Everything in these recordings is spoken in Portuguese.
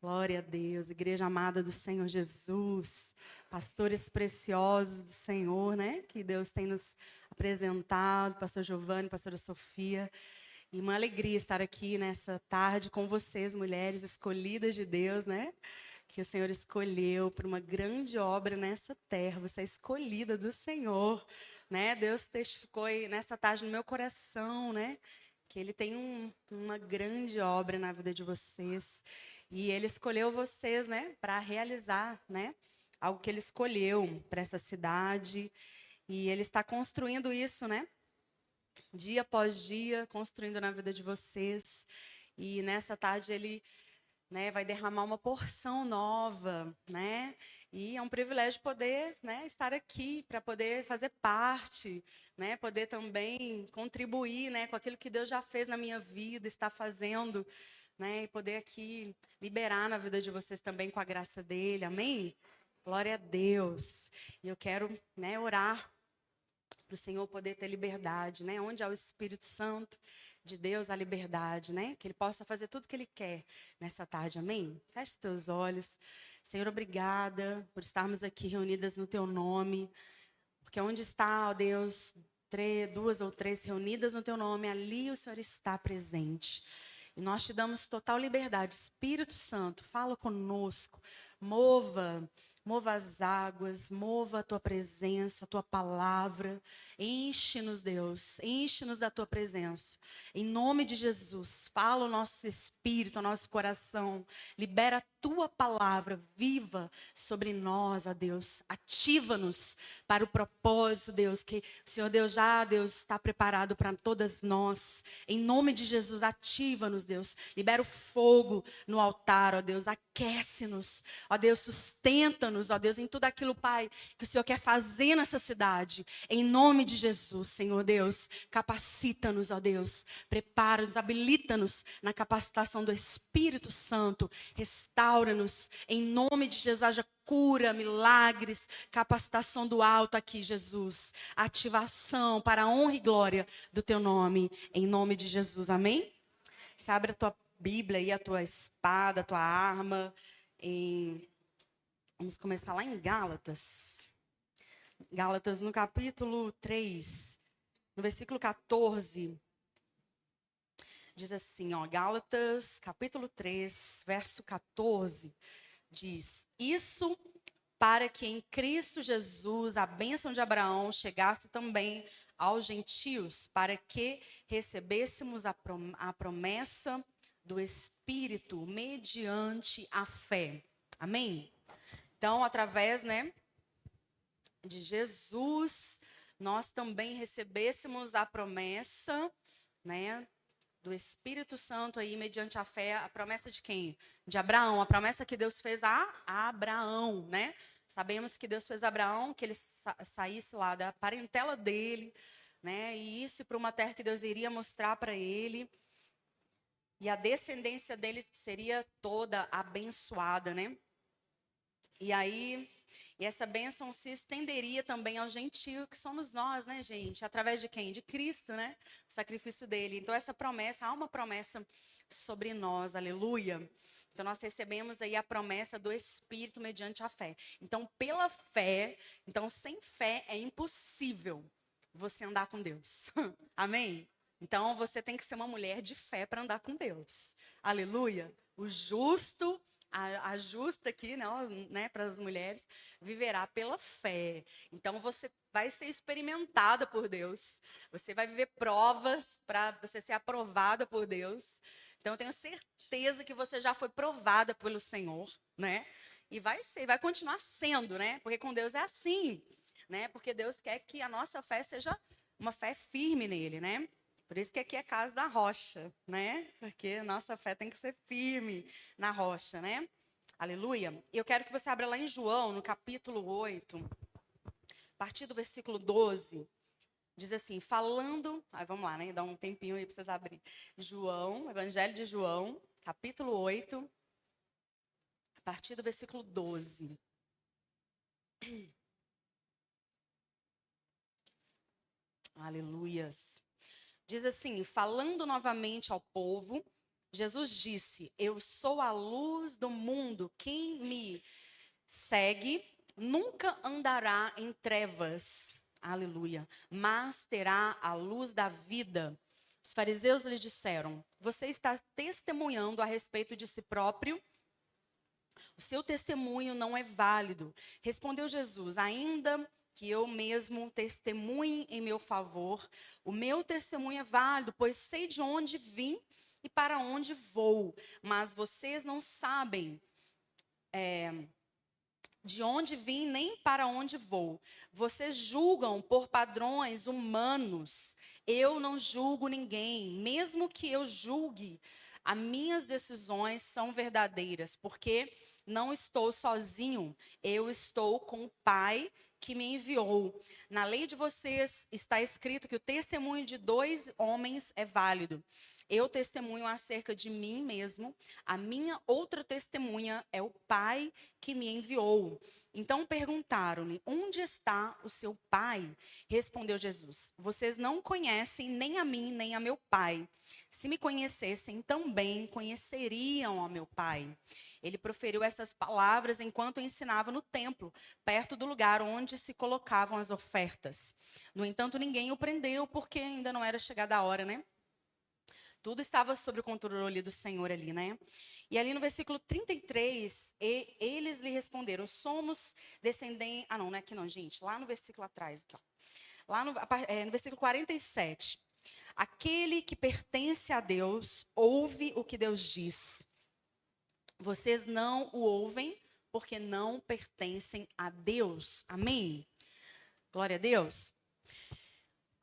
Glória a Deus, igreja amada do Senhor Jesus, pastores preciosos do Senhor, né? Que Deus tem nos apresentado, pastor Giovanni, pastora Sofia. E uma alegria estar aqui nessa tarde com vocês, mulheres escolhidas de Deus, né? Que o Senhor escolheu para uma grande obra nessa terra. Você é escolhida do Senhor, né? Deus testificou aí nessa tarde no meu coração, né? Que Ele tem uma grande obra na vida de vocês. E Ele escolheu vocês, né? Para realizar, né? Algo que Ele escolheu para essa cidade. E Ele está construindo isso, né? Dia após dia, construindo na vida de vocês. E nessa tarde Ele, né, vai derramar uma porção nova, né? E é um privilégio poder, né, estar aqui para poder fazer parte, né? Poder também contribuir, né, com aquilo que Deus já fez na minha vida, está fazendo, né? E poder aqui liberar na vida de vocês também com a graça dele. Amém? Glória a Deus. E eu quero, né, orar para o Senhor poder ter liberdade, né? Onde há o Espírito Santo de Deus, a liberdade, né? Que Ele possa fazer tudo o que Ele quer nessa tarde, amém? Feche teus olhos. Senhor, obrigada por estarmos aqui reunidas no Teu nome, porque onde está, ó Deus, duas ou três reunidas no Teu nome, ali o Senhor está presente. E nós te damos total liberdade. Espírito Santo, fala conosco, mova as águas, mova a Tua presença, a Tua palavra. Enche-nos, Deus, enche-nos da Tua presença. Em nome de Jesus, fala o nosso espírito, o nosso coração. Libera a Tua palavra viva sobre nós, ó Deus. Ativa-nos para o propósito, Deus, que o Senhor Deus já, Deus, está preparado para todas nós. Em nome de Jesus, ativa-nos, Deus. Libera o fogo no altar, ó Deus. Aquece-nos, ó Deus, sustenta-nos, ó Deus, em tudo aquilo, Pai, que o Senhor quer fazer nessa cidade. Em nome de Jesus, Senhor Deus, capacita-nos, ó Deus. Prepara-nos, habilita-nos na capacitação do Espírito Santo. Restaura-nos. Em nome de Jesus, haja cura, milagres, capacitação do alto aqui, Jesus. Ativação para a honra e glória do Teu nome. Em nome de Jesus, amém? Você abre a tua Bíblia aí, a tua espada, a tua arma. Vamos começar lá em Gálatas. Gálatas no capítulo 3, no versículo 14. Diz assim, ó, Gálatas, capítulo 3, verso 14. Diz, isso para que em Cristo Jesus a bênção de Abraão chegasse também aos gentios, para que recebêssemos a promessa do Espírito mediante a fé. Amém? Então, através, né, de Jesus, nós também recebêssemos a promessa, né, do Espírito Santo aí, mediante a fé, a promessa de quem? De Abraão, a promessa que Deus fez a Abraão, né? Sabemos que Deus fez a Abraão, que ele saísse lá da parentela dele, né? E isso para uma terra que Deus iria mostrar para ele. E a descendência dele seria toda abençoada, né? E aí, essa bênção se estenderia também aos gentios, que somos nós, né, gente? Através de quem? De Cristo, né? O sacrifício dele. Então, essa promessa, há uma promessa sobre nós, aleluia. Então, nós recebemos aí a promessa do Espírito mediante a fé. Então, pela fé, então, sem fé é impossível você andar com Deus. Amém? Então, você tem que ser uma mulher de fé para andar com Deus. Aleluia. O justo, a justa aqui, né, para as mulheres, viverá pela fé. Então, você vai ser experimentada por Deus. Você vai viver provas para você ser aprovada por Deus. Então, eu tenho certeza que você já foi provada pelo Senhor, né? E vai continuar sendo, né? Porque com Deus é assim, né? Porque Deus quer que a nossa fé seja uma fé firme nele, né? Por isso que aqui é casa da rocha, né? Porque a nossa fé tem que ser firme na rocha, né? Aleluia. Eu quero que você abra lá em João, no capítulo 8, a partir do versículo 12. Diz assim, falando... vamos lá, né? Dá um tempinho aí para vocês abrirem. João, Evangelho de João, capítulo 8, a partir do versículo 12. Aleluias. Diz assim, falando novamente ao povo, Jesus disse: eu sou a luz do mundo. Quem me segue nunca andará em trevas. Aleluia. Mas terá a luz da vida. Os fariseus lhes disseram: você está testemunhando a respeito de si próprio? O seu testemunho não é válido. Respondeu Jesus: ainda que eu mesmo testemunhe em meu favor, o meu testemunho é válido, pois sei de onde vim e para onde vou. Mas vocês não sabem de onde vim nem para onde vou. Vocês julgam por padrões humanos. Eu não julgo ninguém. Mesmo que eu julgue, as minhas decisões são verdadeiras, porque não estou sozinho. Eu estou com o Pai que me enviou. Na lei de vocês está escrito que o testemunho de 2 homens é válido. Eu testemunho acerca de mim mesmo. A minha outra testemunha é o Pai que me enviou. Então perguntaram-lhe: onde está o seu pai? Respondeu Jesus: vocês não conhecem nem a mim, nem a meu pai. Se me conhecessem, também conheceriam ao meu pai. Ele proferiu essas palavras enquanto ensinava no templo, perto do lugar onde se colocavam as ofertas. No entanto, ninguém o prendeu, porque ainda não era chegada a hora, né? Tudo estava sob o controle do Senhor ali, né? E ali no versículo 33, eles lhe responderam: somos descendentes. Ah, não, não é aqui não, gente. Lá no versículo atrás, aqui, ó. Lá no versículo 47. Aquele que pertence a Deus, ouve o que Deus diz. Vocês não o ouvem, porque não pertencem a Deus. Amém? Glória a Deus.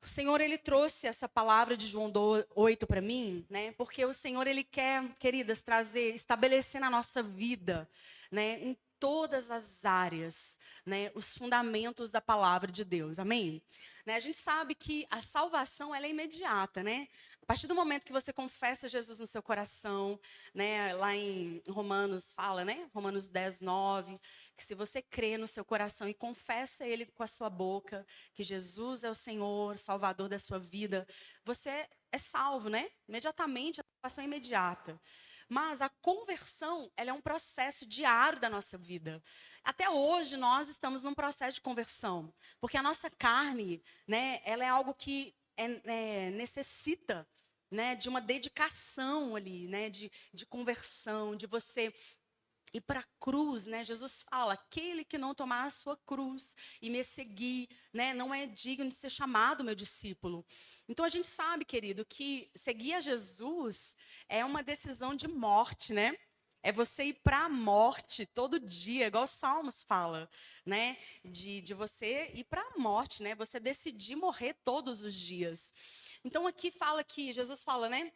O Senhor, Ele trouxe essa palavra de João 8 para mim, né? Porque o Senhor, Ele quer, queridas, trazer, estabelecer na nossa vida, né? Em todas as áreas, né? Os fundamentos da palavra de Deus, amém? Né? A gente sabe que a salvação, ela é imediata, né? A partir do momento que você confessa Jesus no seu coração, né? Lá em Romanos fala, né? Romanos 10, 9, que se você crê no seu coração e confessa Ele com a sua boca, que Jesus é o Senhor, Salvador da sua vida, você é salvo, né? Imediatamente, a salvação é imediata. Mas a conversão, ela é um processo diário da nossa vida. Até hoje, nós estamos num processo de conversão. Porque a nossa carne, né, ela é algo que necessita, né, de uma dedicação ali, né, de conversão, de você ir para a cruz, né? Jesus fala: aquele que não tomar a sua cruz e me seguir, né, não é digno de ser chamado meu discípulo. Então a gente sabe, querido, que seguir a Jesus é uma decisão de morte, né? É você ir para a morte todo dia, igual os Salmos fala, né? De você ir para a morte, né? Você decidir morrer todos os dias. Então aqui fala que Jesus fala, né?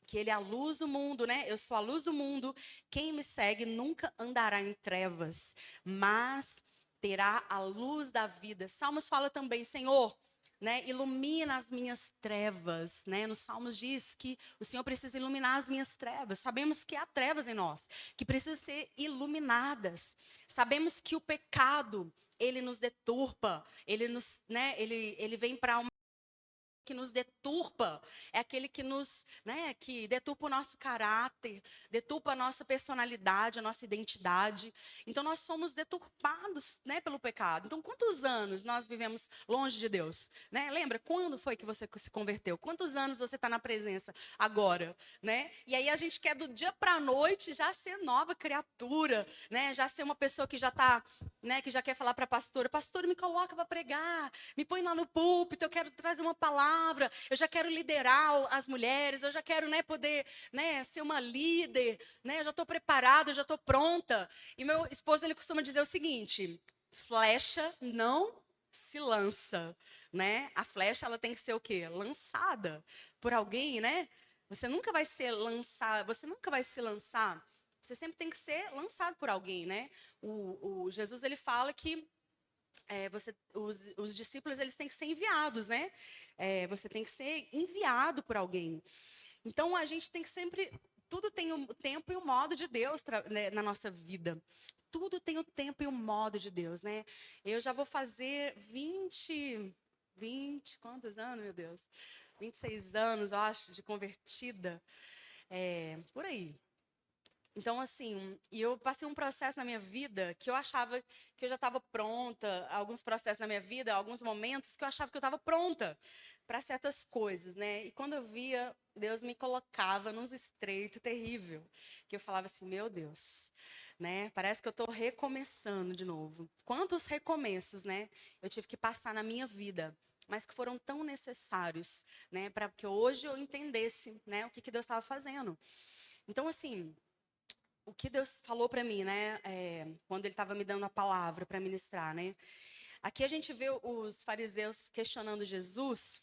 Que ele é a luz do mundo, né? Eu sou a luz do mundo. Quem me segue nunca andará em trevas, mas terá a luz da vida. Salmos fala também: Senhor, né, ilumina as minhas trevas, né? Nos Salmos diz que o Senhor precisa iluminar as minhas trevas. Sabemos que há trevas em nós, que precisam ser iluminadas. Sabemos que o pecado, ele nos deturpa, ele nos, né, ele vem para que nos deturpa, é aquele que nos, né, que deturpa o nosso caráter, deturpa a nossa personalidade, a nossa identidade. Então nós somos deturpados, né, pelo pecado. Então quantos anos nós vivemos longe de Deus, né? Lembra quando foi que você se converteu? Quantos anos você está na presença agora, né? E aí a gente quer do dia para a noite já ser nova criatura, né? Já ser uma pessoa que já está, né, que já quer falar para a pastora: pastora, me coloca para pregar, me põe lá no púlpito, eu quero trazer uma palavra, eu já quero liderar as mulheres, eu já quero, né, poder, né, ser uma líder, né, eu já estou preparada, eu já estou pronta. E meu esposo, ele costuma dizer o seguinte: flecha não se lança, né? A flecha, ela tem que ser o quê? Lançada por alguém, né? Você nunca vai ser lançado, você nunca vai se lançar. Você sempre tem que ser lançado por alguém, né? O Jesus, ele fala que os discípulos, eles têm que ser enviados, né? Você tem que ser enviado por alguém. Então, a gente tem que sempre... Tudo tem o tempo e o modo de Deus, né, na nossa vida. Tudo tem o tempo e o modo de Deus, né? Eu já vou fazer 20, quantos anos, meu Deus? 26 anos, eu acho, de convertida. por aí. Então, assim, e eu passei um processo na minha vida que eu achava que eu já estava pronta, alguns processos na minha vida, alguns momentos que eu achava que eu estava pronta para certas coisas, né? E quando eu via, Deus me colocava nos estreitos terrível, que eu falava assim, meu Deus, né? Parece que eu estou recomeçando de novo. Quantos recomeços, né? Eu tive que passar na minha vida, mas que foram tão necessários, né? Para que hoje eu entendesse, né? O que Deus estava fazendo. Então, assim, o que Deus falou para mim, né, quando Ele estava me dando a palavra para ministrar, né? Aqui a gente vê os fariseus questionando Jesus,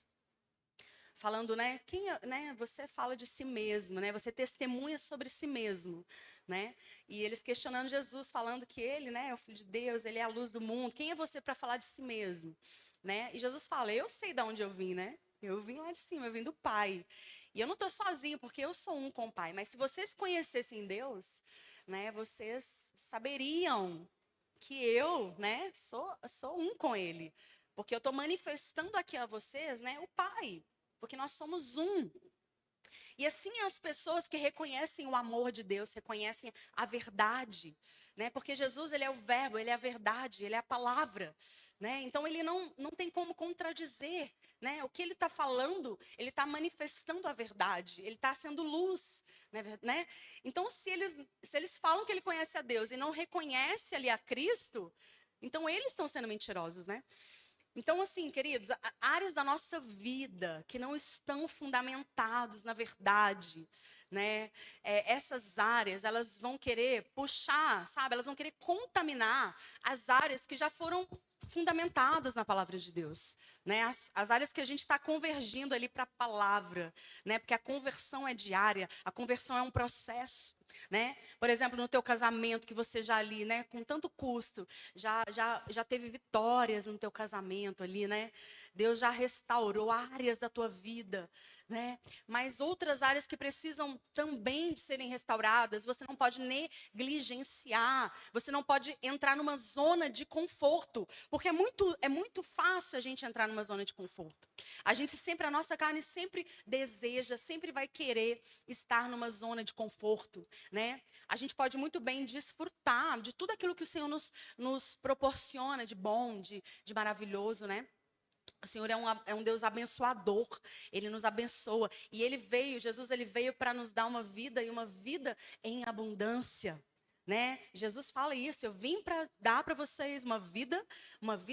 falando, né, né, você fala de si mesmo, né? Você testemunha sobre si mesmo, né? E eles questionando Jesus, falando que Ele, né, é o Filho de Deus, Ele é a luz do mundo. Quem é você para falar de si mesmo, né? E Jesus fala, eu sei de onde eu vim, né? Eu vim lá de cima, eu vim do Pai. E eu não estou sozinho, porque eu sou um com o Pai. Mas se vocês conhecessem Deus, né, vocês saberiam que eu, né, sou um com Ele. Porque eu estou manifestando aqui a vocês, né, o Pai. Porque nós somos um. E assim as pessoas que reconhecem o amor de Deus, reconhecem a verdade, né? Porque Jesus, ele é o verbo, ele é a verdade, ele é a palavra, né? Então ele não tem como contradizer, né? O que ele está falando, ele está manifestando a verdade, ele está sendo luz, né? Então se eles falam que ele conhece a Deus e não reconhece ali a Cristo, então eles estão sendo mentirosos, né? Então, assim, queridos, áreas da nossa vida que não estão fundamentados na verdade, né? Essas áreas, elas vão querer puxar, sabe? Elas vão querer contaminar as áreas que já foram fundamentadas na palavra de Deus, né? As áreas que a gente está convergindo ali para a palavra, né? Porque a conversão é diária, a conversão é um processo, né? Por exemplo, no teu casamento que você já ali, né? Com tanto custo, já teve vitórias no teu casamento ali, né? Deus já restaurou áreas da tua vida, né? Mas outras áreas que precisam também de serem restauradas, você não pode negligenciar, você não pode entrar numa zona de conforto, porque é muito fácil a gente entrar numa zona de conforto. A nossa carne sempre deseja, sempre vai querer estar numa zona de conforto, né? A gente pode muito bem desfrutar de tudo aquilo que o Senhor nos proporciona de bom, de maravilhoso, né? O Senhor é um Deus abençoador, Ele nos abençoa. E Jesus, Ele veio para nos dar uma vida e uma vida em abundância, né? Jesus fala isso, eu vim para dar para vocês uma vida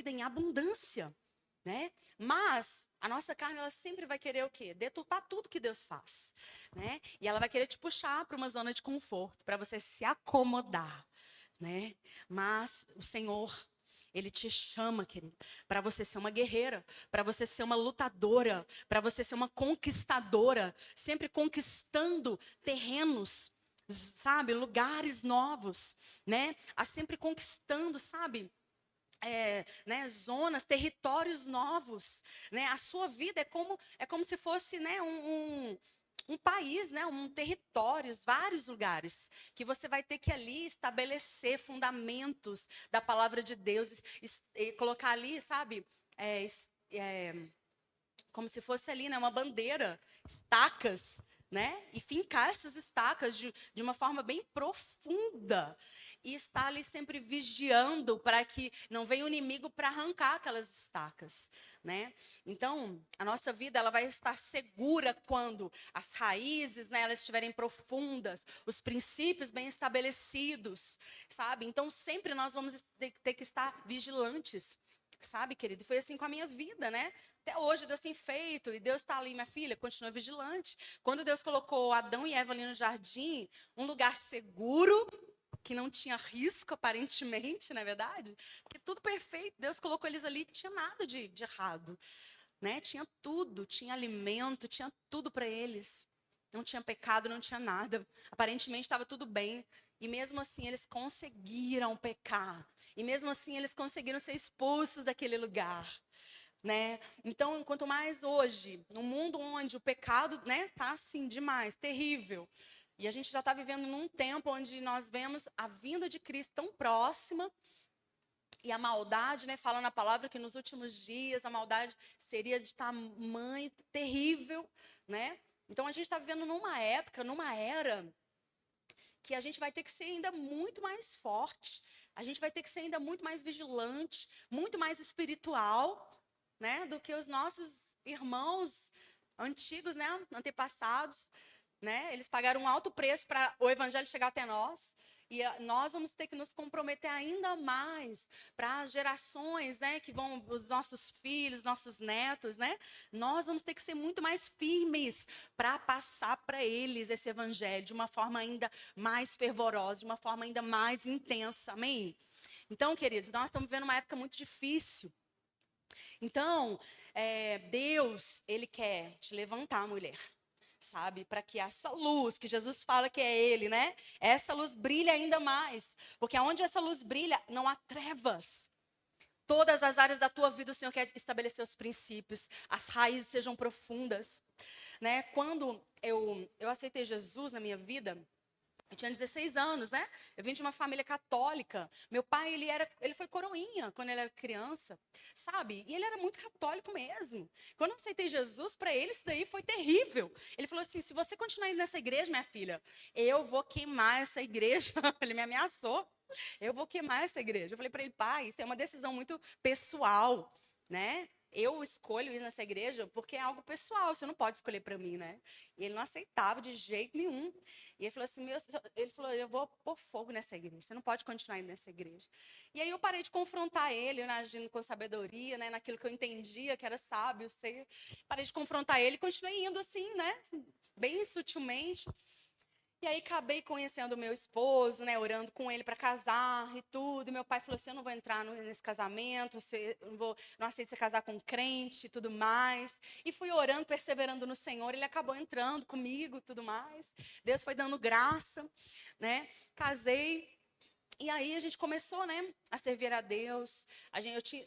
em abundância, né? Mas a nossa carne, ela sempre vai querer o quê? Deturpar tudo que Deus faz, né? E ela vai querer te puxar para uma zona de conforto, para você se acomodar, né? Mas o Senhor, Ele te chama, querido, para você ser uma guerreira, para você ser uma lutadora, para você ser uma conquistadora, sempre conquistando terrenos, sabe, lugares novos, né? A sempre conquistando, sabe? Né, zonas, territórios novos, né? A sua vida é como se fosse, né, um país, né, um território, vários lugares que você vai ter que ali estabelecer fundamentos da palavra de Deus e colocar ali, sabe, como se fosse ali, né, uma bandeira, estacas, né? E fincar essas estacas de uma forma bem profunda. E estar ali sempre vigiando para que não venha o inimigo para arrancar aquelas estacas, né? Então, a nossa vida, ela vai estar segura quando as raízes, né, elas estiverem profundas, os princípios bem estabelecidos, sabe? Então, sempre nós vamos ter que estar vigilantes, sabe, querido? E foi assim com a minha vida, né? Até hoje Deus tem feito, e Deus está ali, minha filha, continua vigilante. Quando Deus colocou Adão e Eva ali no jardim, um lugar seguro, que não tinha risco, aparentemente, não é verdade? Porque tudo perfeito, Deus colocou eles ali, não tinha nada de errado, né? Tinha tudo, tinha alimento, tinha tudo para eles. Não tinha pecado, não tinha nada. Aparentemente estava tudo bem. E mesmo assim eles conseguiram pecar. E mesmo assim eles conseguiram ser expulsos daquele lugar, né? Então, quanto mais hoje, num mundo onde o pecado, né, tá assim demais, terrível. E a gente já está vivendo num tempo onde nós vemos a vinda de Cristo tão próxima e a maldade, né, falando a palavra que nos últimos dias a maldade seria de tamanho terrível, né? Então, a gente está vivendo numa época, numa era, que a gente vai ter que ser ainda muito mais forte, a gente vai ter que ser ainda muito mais vigilante, muito mais espiritual, né, do que os nossos irmãos antigos, né, antepassados, né? Eles pagaram um alto preço para o evangelho chegar até nós. E nós vamos ter que nos comprometer ainda mais para as gerações, né, que vão, os nossos filhos, nossos netos, né? Nós vamos ter que ser muito mais firmes para passar para eles esse evangelho de uma forma ainda mais fervorosa, de uma forma ainda mais intensa. Amém? Então, queridos, nós estamos vivendo uma época muito difícil. Então, Deus, Ele quer te levantar, mulher, sabe? Para que essa luz, que Jesus fala que é Ele, né? Essa luz brilha ainda mais. Porque onde essa luz brilha, não há trevas. Todas as áreas da tua vida, o Senhor quer estabelecer os princípios, as raízes sejam profundas, né? Quando eu aceitei Jesus na minha vida, eu tinha 16 anos, né? Eu vim de uma família católica. Meu pai, ele foi coroinha quando ele era criança, sabe? E ele era muito católico mesmo. Quando eu aceitei Jesus, para ele isso daí foi terrível. Ele falou assim: se você continuar indo nessa igreja, minha filha, eu vou queimar essa igreja. Ele me ameaçou. Eu vou queimar essa igreja. Eu falei para ele: pai, isso é uma decisão muito pessoal, né? Eu escolho ir nessa igreja porque é algo pessoal, você não pode escolher para mim, né? E ele não aceitava de jeito nenhum. E ele falou assim, ele falou, eu vou pôr fogo nessa igreja, você não pode continuar indo nessa igreja. E aí eu parei de confrontar ele, eu agindo com sabedoria, né, naquilo que eu entendia, que era sábio, sei. Parei de confrontar ele e continuei indo assim, né, bem sutilmente. E aí acabei conhecendo o meu esposo, né, orando com ele para casar e tudo. E meu pai falou assim: eu não vou entrar nesse casamento, não aceito você casar com um crente e tudo mais. E fui orando, perseverando no Senhor. Ele acabou entrando comigo e tudo mais. Deus foi dando graça, né? Casei. E aí a gente começou, né, a servir a Deus.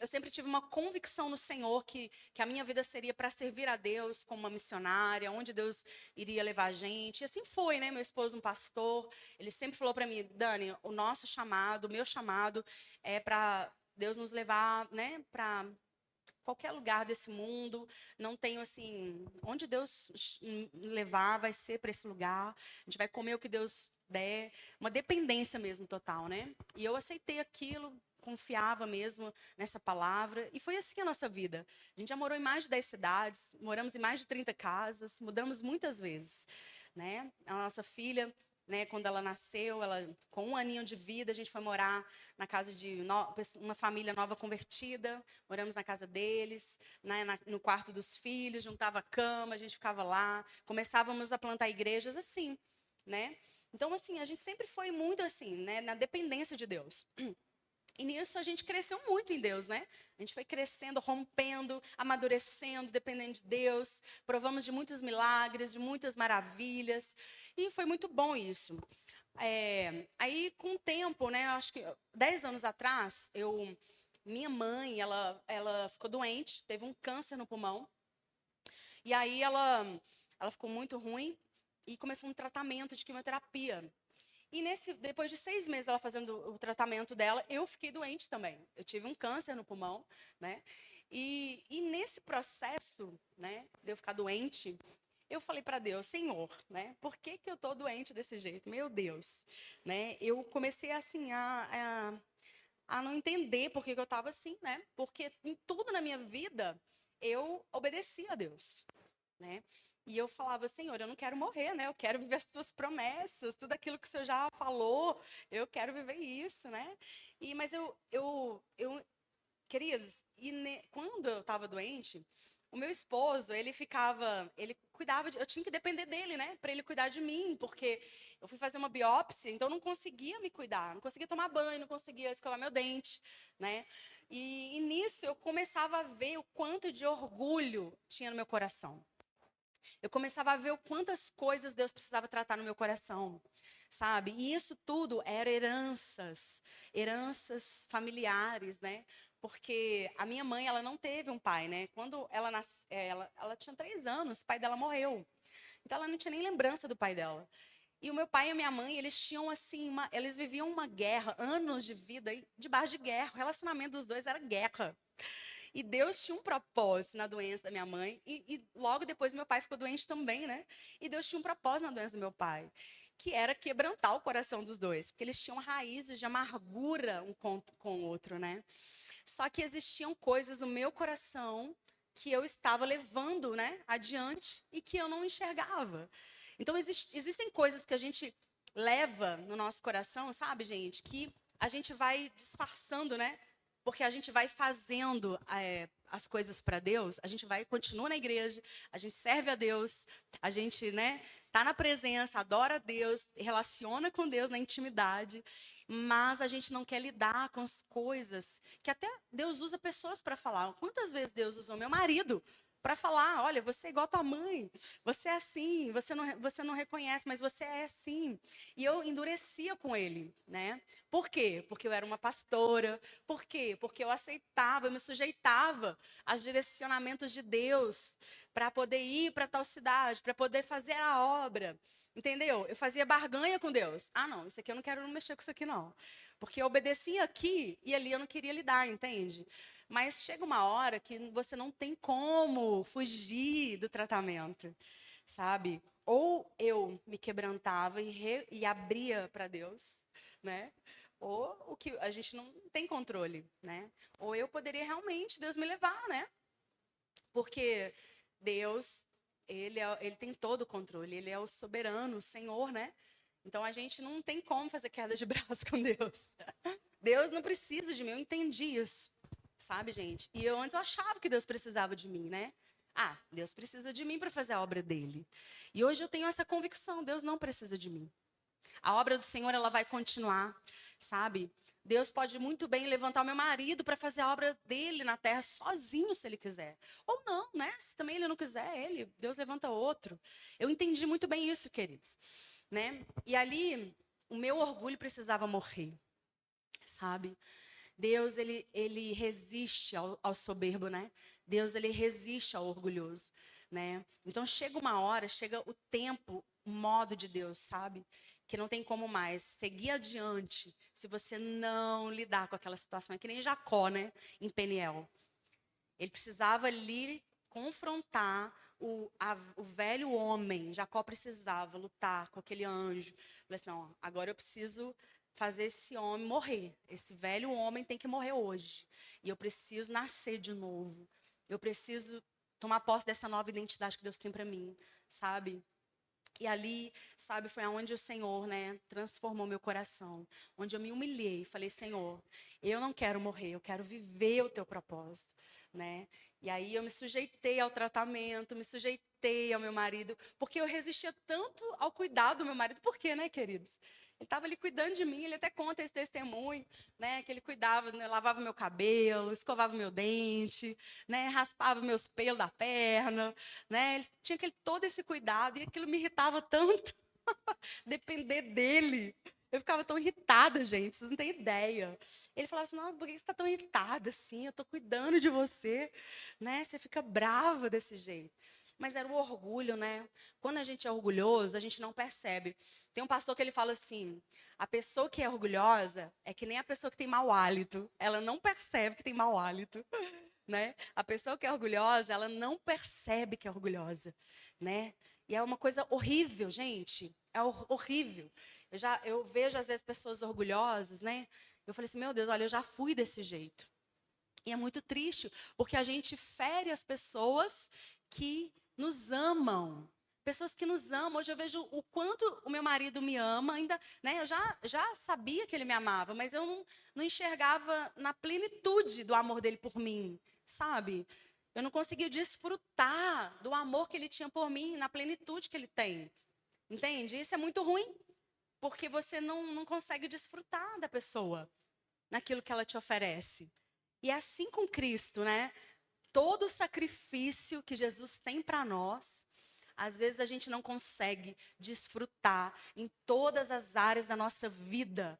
Eu sempre tive uma convicção no Senhor que a minha vida seria para servir a Deus como uma missionária, onde Deus iria levar a gente. E assim foi, né? Meu esposo, um pastor, ele sempre falou para mim: Dani, o nosso chamado, o meu chamado é para Deus nos levar, né, para qualquer lugar desse mundo. Não tenho assim, onde Deus levar vai ser para esse lugar. A gente vai comer o que Deus der, uma dependência mesmo total, né? E eu aceitei aquilo, confiava mesmo nessa palavra, e foi assim a nossa vida. A gente já morou em mais de 10 cidades, moramos em mais de 30 casas, mudamos muitas vezes, né? A nossa filha, né, quando ela nasceu, com 1 aninho de vida, a gente foi morar na casa de uma família nova convertida, moramos na casa deles, né, no quarto dos filhos, juntava a cama, a gente ficava lá, começávamos a plantar igrejas assim, né? Então, assim, a gente sempre foi muito assim, né, na dependência de Deus. E nisso a gente cresceu muito em Deus, né? A gente foi crescendo, rompendo, amadurecendo, dependendo de Deus. Provamos de muitos milagres, de muitas maravilhas. E foi muito bom isso. Aí, com o tempo, né? Acho que 10 anos atrás, minha mãe, ela ficou doente, teve um câncer no pulmão. E aí ela ficou muito ruim e começou um tratamento de quimioterapia. E depois de 6 meses ela fazendo o tratamento dela, eu fiquei doente também. Eu tive um câncer no pulmão, né? E nesse processo, né, de eu ficar doente, eu falei para Deus: Senhor, né, por que eu tô doente desse jeito? Meu Deus, né? Eu comecei assim a não entender por que eu estava assim, né? Porque em tudo na minha vida eu obedecia a Deus, né? E eu falava: Senhor, eu não quero morrer, né? Eu quero viver as tuas promessas, tudo aquilo que o Senhor já falou, eu quero viver isso, né? Mas queridos, quando eu estava doente, o meu esposo, ele cuidava eu tinha que depender dele, né? Para ele cuidar de mim, porque eu fui fazer uma biópsia, então eu não conseguia me cuidar, não conseguia tomar banho, não conseguia escovar meu dente, né? E nisso eu começava a ver o quanto de orgulho tinha no meu coração. Eu começava a ver o quantas coisas Deus precisava tratar no meu coração, sabe? E isso tudo era heranças familiares, né? Porque a minha mãe, ela não teve um pai, né? Quando ela tinha 3 anos, o pai dela morreu. Então ela não tinha nem lembrança do pai dela. E o meu pai e a minha mãe, eles tinham assim, eles viviam uma guerra, anos de vida debaixo de guerra. O relacionamento dos dois era guerra. E Deus tinha um propósito na doença da minha mãe. E logo depois meu pai ficou doente também, né? E Deus tinha um propósito na doença do meu pai, que era quebrantar o coração dos dois, porque eles tinham raízes de amargura um com o outro, né? Só que existiam coisas no meu coração que eu estava levando, né, adiante e que eu não enxergava. Então, existem coisas que a gente leva no nosso coração, sabe, gente, que a gente vai disfarçando, né? Porque a gente vai fazendo as coisas para Deus, a gente vai, continua na igreja, a gente serve a Deus, a gente, né, tá na presença, adora a Deus, relaciona com Deus na intimidade, mas a gente não quer lidar com as coisas que até Deus usa pessoas para falar. Quantas vezes Deus usou meu marido para falar, olha, você é igual a tua mãe, você é assim, você não reconhece, mas você é assim. E eu endurecia com ele, né? Por quê? Porque eu era uma pastora. Por quê? Porque eu aceitava, eu me sujeitava aos direcionamentos de Deus para poder ir para tal cidade, para poder fazer a obra. Entendeu? Eu fazia barganha com Deus. Ah, não, isso aqui eu não quero mexer com isso aqui, não. Porque eu obedecia aqui e ali eu não queria lidar, entende? Mas chega uma hora que você não tem como fugir do tratamento, sabe? Ou eu me quebrantava e abria para Deus, né? Ou o que a gente não tem controle, né? Ou eu poderia realmente Deus me levar, né? Porque Deus, ele tem todo o controle, ele é o soberano, o Senhor, né? Então a gente não tem como fazer queda de braço com Deus. Deus não precisa de mim, eu entendi isso, sabe, gente? E eu antes eu achava que Deus precisava de mim, né? Ah, Deus precisa de mim para fazer a obra dele. E hoje eu tenho essa convicção, Deus não precisa de mim. A obra do Senhor, ela vai continuar, sabe? Deus pode muito bem levantar o meu marido para fazer a obra dele na terra sozinho, se ele quiser. Ou não, né? Se também ele não quiser, Deus levanta outro. Eu entendi muito bem isso, queridos, né? E ali, o meu orgulho precisava morrer, sabe? Deus, ele resiste ao soberbo, né? Deus, ele resiste ao orgulhoso, né? Então, chega uma hora, chega o tempo, o modo de Deus, sabe? Que não tem como mais seguir adiante se você não lidar com aquela situação. É que nem Jacó, né? Em Peniel. Ele precisava ali confrontar o velho homem. Jacó precisava lutar com aquele anjo. Falei assim, não, agora eu preciso fazer esse homem morrer. Esse velho homem tem que morrer hoje. E eu preciso nascer de novo. Eu preciso tomar posse dessa nova identidade que Deus tem para mim, sabe? E ali, sabe, foi aonde o Senhor, né, transformou meu coração. Onde eu me humilhei, falei, Senhor, eu não quero morrer, eu quero viver o teu propósito, né? E aí eu me sujeitei ao tratamento, me sujeitei ao meu marido, porque eu resistia tanto ao cuidado do meu marido. Por quê, né, queridos? Ele estava ali cuidando de mim, ele até conta esse testemunho, né, que ele cuidava, né, lavava meu cabelo, escovava meu dente, né, raspava meus pelos da perna, né? Ele tinha todo esse cuidado e aquilo me irritava tanto, depender dele. Eu ficava tão irritada, gente, vocês não têm ideia. Ele falava assim, não, por que você está tão irritada assim? Eu estou cuidando de você, né? Você fica brava desse jeito. Mas era o orgulho, né? Quando a gente é orgulhoso, a gente não percebe. Tem um pastor que ele fala assim, a pessoa que é orgulhosa é que nem a pessoa que tem mau hálito. Ela não percebe que tem mau hálito. Né? A pessoa que é orgulhosa, ela não percebe que é orgulhosa, né? E é uma coisa horrível, gente. É horrível. Eu vejo às vezes pessoas orgulhosas, né? Eu falei assim, meu Deus, olha, eu já fui desse jeito. E é muito triste, porque a gente fere as pessoas que nos amam. Pessoas que nos amam. Hoje eu vejo o quanto o meu marido me ama, ainda, né? Eu já sabia que ele me amava, mas eu não enxergava na plenitude do amor dele por mim, sabe? Eu não conseguia desfrutar do amor que ele tinha por mim, na plenitude que ele tem. Entende? Isso é muito ruim, porque você não consegue desfrutar da pessoa, naquilo que ela te oferece. E é assim com Cristo, né? Todo o sacrifício que Jesus tem para nós, às vezes a gente não consegue desfrutar em todas as áreas da nossa vida,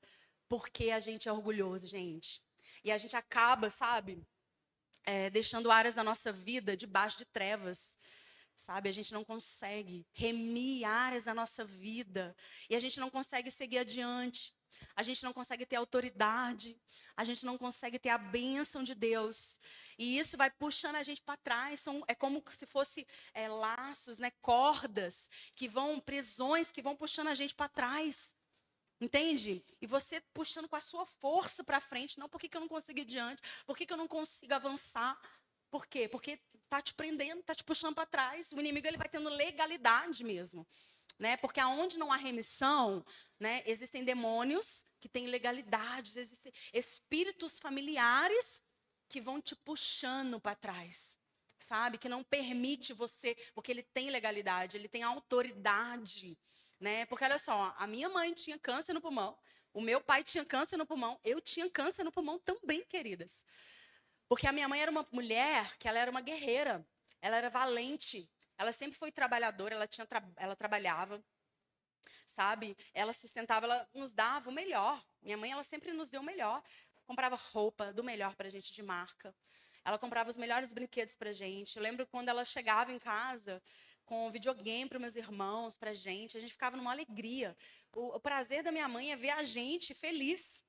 porque a gente é orgulhoso, gente. E a gente acaba, sabe, deixando áreas da nossa vida debaixo de trevas. Sabe, a gente não consegue remir áreas da nossa vida. E a gente não consegue seguir adiante. a gente não consegue ter autoridade, a gente não consegue ter a bênção de Deus. E isso vai puxando a gente para trás. É como se fosse laços, né, cordas, prisões que vão puxando a gente para trás. Entende? E você puxando com a sua força para frente. Não, por que eu não consigo ir adiante? Por que eu não consigo avançar? Por quê? Porque tá te prendendo, tá te puxando para trás. O inimigo ele vai tendo legalidade mesmo, né? Porque aonde não há remissão, né, existem demônios que têm legalidades, existem espíritos familiares que vão te puxando para trás, sabe? Que não permite você, porque ele tem legalidade, ele tem autoridade, né? Porque olha só, a minha mãe tinha câncer no pulmão, o meu pai tinha câncer no pulmão, eu tinha câncer no pulmão também, queridas. Porque a minha mãe era uma mulher que ela era uma guerreira, ela era valente, ela sempre foi trabalhadora, ela trabalhava, sabe? Ela sustentava, ela nos dava o melhor. Minha mãe, ela sempre nos deu o melhor. Comprava roupa do melhor pra gente de marca. Ela comprava os melhores brinquedos pra gente. Eu lembro quando ela chegava em casa com videogame para meus irmãos, pra gente. A gente ficava numa alegria. O prazer da minha mãe é ver a gente feliz.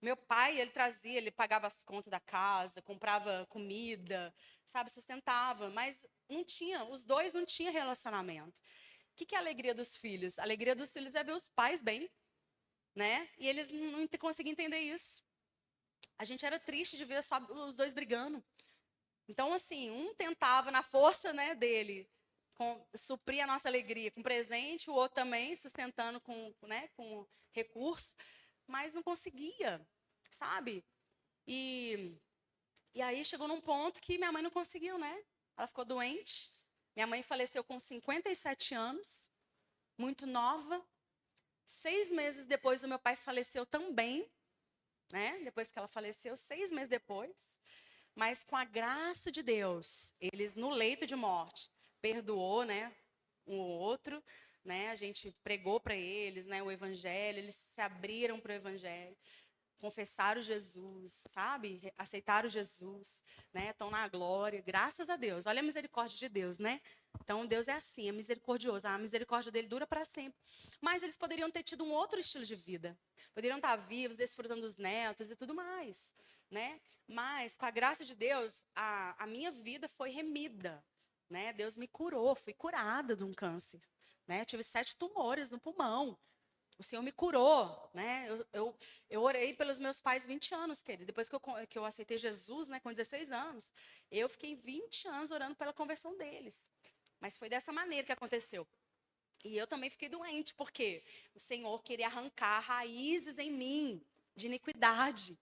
Meu pai, ele pagava as contas da casa, comprava comida, sabe, sustentava, mas os dois não tinham relacionamento. O que é a alegria dos filhos? A alegria dos filhos é ver os pais bem, né? E eles não conseguiam entender isso. A gente era triste de ver só os dois brigando. Então, assim, um tentava na força, né, dele suprir a nossa alegria com presente, o outro também sustentando com recurso, mas não conseguia, sabe? E aí chegou num ponto que minha mãe não conseguiu, né? Ela ficou doente. Minha mãe faleceu com 57 anos, muito nova. 6 meses depois, o meu pai faleceu também, né? Depois que ela faleceu, 6 meses depois. Mas com a graça de Deus, eles no leito de morte, perdoou, né? Um outro, né? A gente pregou para eles, né? O evangelho, eles se abriram para o evangelho. Confessaram Jesus, sabe? Aceitaram Jesus, né? Estão na glória, graças a Deus. Olha a misericórdia de Deus, né? Então, Deus é assim, é misericordioso. A misericórdia dele dura para sempre. Mas eles poderiam ter tido um outro estilo de vida. Poderiam estar vivos, desfrutando dos netos e tudo mais, né? Mas, com a graça de Deus, a minha vida foi remida, né? Deus me curou, fui curada de um câncer, né? Eu tive 7 tumores no pulmão. O Senhor me curou, né? Eu orei pelos meus pais 20 anos, querido. Depois que eu aceitei Jesus, né, com 16 anos, eu fiquei 20 anos orando pela conversão deles. Mas foi dessa maneira que aconteceu. E eu também fiquei doente, porque o Senhor queria arrancar raízes em mim de iniquidade.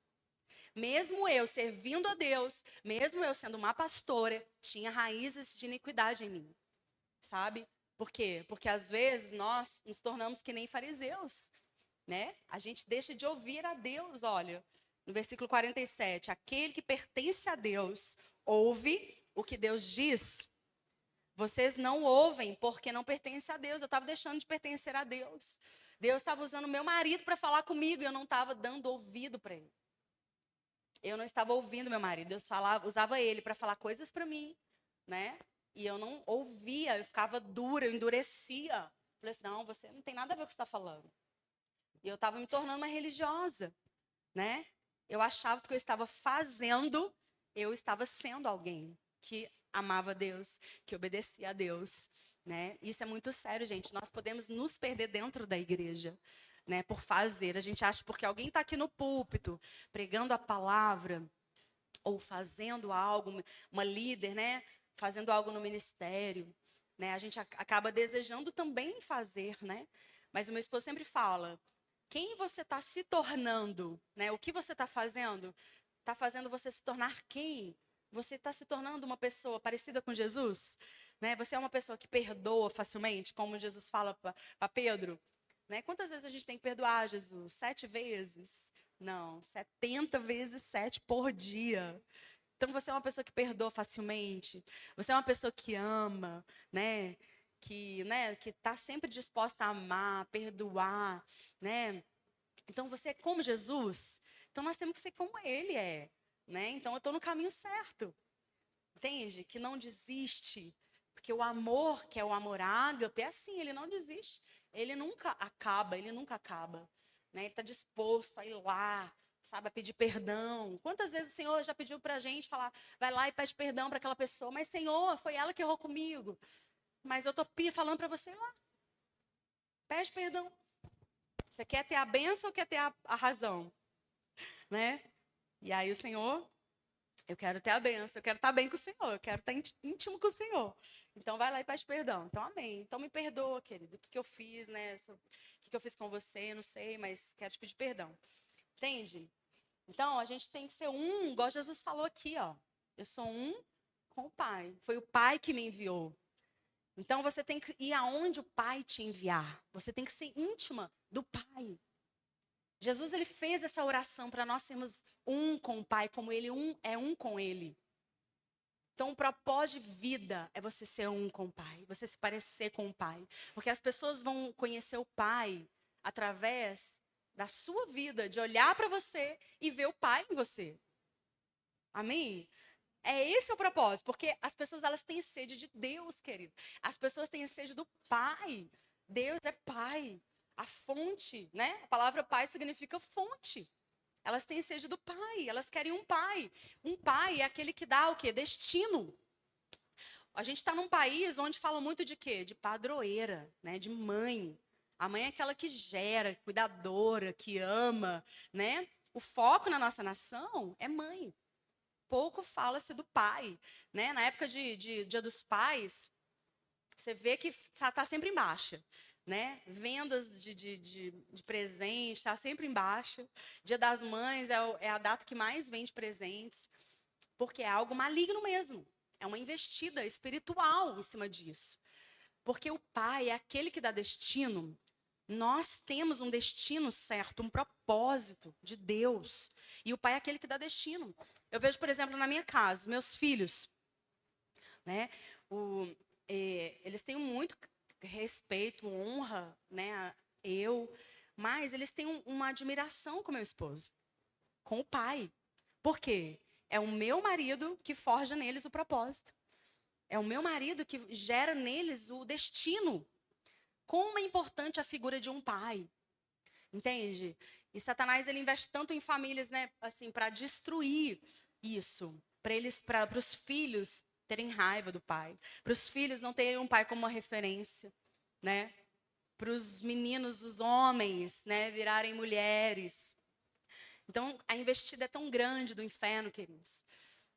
Mesmo eu servindo a Deus, mesmo eu sendo uma pastora, tinha raízes de iniquidade em mim, sabe? Por quê? Porque às vezes nós nos tornamos que nem fariseus, né? A gente deixa de ouvir a Deus, olha. No versículo 47, aquele que pertence a Deus ouve o que Deus diz. Vocês não ouvem porque não pertencem a Deus. Eu estava deixando de pertencer a Deus. Deus estava usando o meu marido para falar comigo e eu não estava dando ouvido para ele. Eu não estava ouvindo meu marido. Deus usava ele para falar coisas para mim, né? E eu não ouvia, eu ficava dura, eu endurecia. Falei assim, não, você não tem nada a ver com o que você está falando. E eu estava me tornando uma religiosa, né? Eu achava que eu estava fazendo, eu estava sendo alguém que amava Deus, que obedecia a Deus, né? Isso é muito sério, gente. Nós podemos nos perder dentro da igreja, né? Por fazer. A gente acha porque alguém está aqui no púlpito pregando a palavra ou fazendo algo, uma líder, né? Fazendo algo no ministério, né? A gente acaba desejando também fazer, né? Mas o meu esposo sempre fala: quem você está se tornando, né? O que você está fazendo você se tornar quem? Você está se tornando uma pessoa parecida com Jesus? Né? Você é uma pessoa que perdoa facilmente, como Jesus fala para Pedro? Né? Quantas vezes a gente tem que perdoar, Jesus? 7 vezes? Não, 70 vezes 7 por dia. Então você é uma pessoa que perdoa facilmente. Você é uma pessoa que ama, né? Que está sempre disposta a amar, perdoar, né? Então você é como Jesus. Então nós temos que ser como Ele é, né? Então eu estou no caminho certo, entende? Que não desiste, porque o amor, que é o amor ágape, é assim, ele não desiste. Ele nunca acaba, né? Ele está disposto a ir lá, sabe, a pedir perdão. Quantas vezes o Senhor já pediu para a gente falar, vai lá e pede perdão para aquela pessoa, mas Senhor, foi ela que errou comigo. Mas eu estou falando para você ir lá, pede perdão. Você quer ter a bênção ou quer ter a razão? Né? E aí o Senhor, eu quero ter a bênção, eu quero estar bem com o Senhor, eu quero estar íntimo com o Senhor. Então vai lá e pede perdão. Então amém. Então me perdoa, querido. O que eu fiz, né? O que eu fiz com você, não sei, mas quero te pedir perdão. Entende? Então a gente tem que ser um, igual Jesus falou aqui, ó. Eu sou um com o Pai. Foi o Pai que me enviou. Então você tem que ir aonde o Pai te enviar. Você tem que ser íntima do Pai. Jesus, ele fez essa oração para nós sermos um com o Pai, como ele é um com ele. Então, o propósito de vida é você ser um com o Pai, você se parecer com o Pai. Porque as pessoas vão conhecer o Pai através da sua vida, de olhar para você e ver o Pai em você. Amém? É esse o propósito, porque as pessoas elas têm sede de Deus, querido. As pessoas têm sede do Pai. Deus é Pai. A fonte, né? A palavra pai significa fonte. Elas têm sede do pai, elas querem um pai. Um pai é aquele que dá o quê? Destino. A gente está num país onde falam muito de quê? De padroeira, né? De mãe. A mãe é aquela que gera, cuidadora, que ama, né? O foco na nossa nação é mãe. Pouco fala-se do pai, né? Na época de Dia dos Pais, você vê que está sempre em baixa. Né? Vendas de presente está sempre em baixa. Dia das Mães é a data que mais vende presentes, porque é algo maligno mesmo. É uma investida espiritual em cima disso. Porque o Pai é aquele que dá destino. Nós temos um destino certo, um propósito de Deus. E o Pai é aquele que dá destino. Eu vejo, por exemplo, na minha casa, meus filhos, né? Eles têm muito respeito, honra, né, mas eles têm uma admiração com meu esposo, com o pai. Por quê? É o meu marido que forja neles o propósito. É o meu marido que gera neles o destino. Como é importante a figura de um pai. Entende? E Satanás ele investe tanto em famílias, né, assim, para destruir isso, para os filhos terem raiva do pai, para os filhos não terem um pai como uma referência, né? Para os meninos, os homens, né, virarem mulheres. Então, a investida é tão grande do inferno, queridos.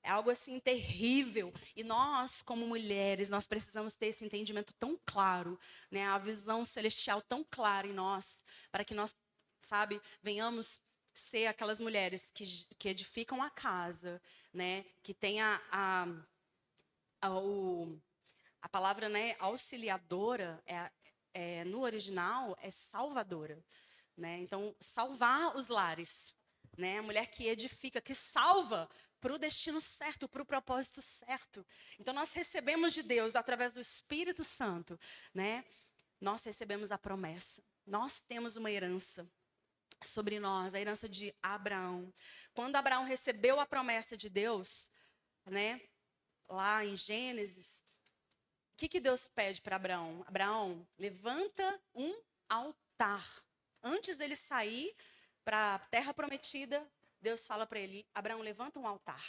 É algo assim terrível. E nós, como mulheres, nós precisamos ter esse entendimento tão claro, né? A visão celestial tão clara em nós, para que nós, sabe, venhamos ser aquelas mulheres que edificam a casa, né? Que tem a palavra, né, auxiliadora, no original, é salvadora. Né? Então, salvar os lares. Né? A mulher que edifica, que salva para o destino certo, para o propósito certo. Então, nós recebemos de Deus, através do Espírito Santo, né? Nós recebemos a promessa. Nós temos uma herança sobre nós, a herança de Abraão. Quando Abraão recebeu a promessa de Deus, né? Lá em Gênesis, o que Deus pede para Abraão? Abraão, levanta um altar. Antes dele sair para a terra prometida, Deus fala para ele, Abraão, levanta um altar.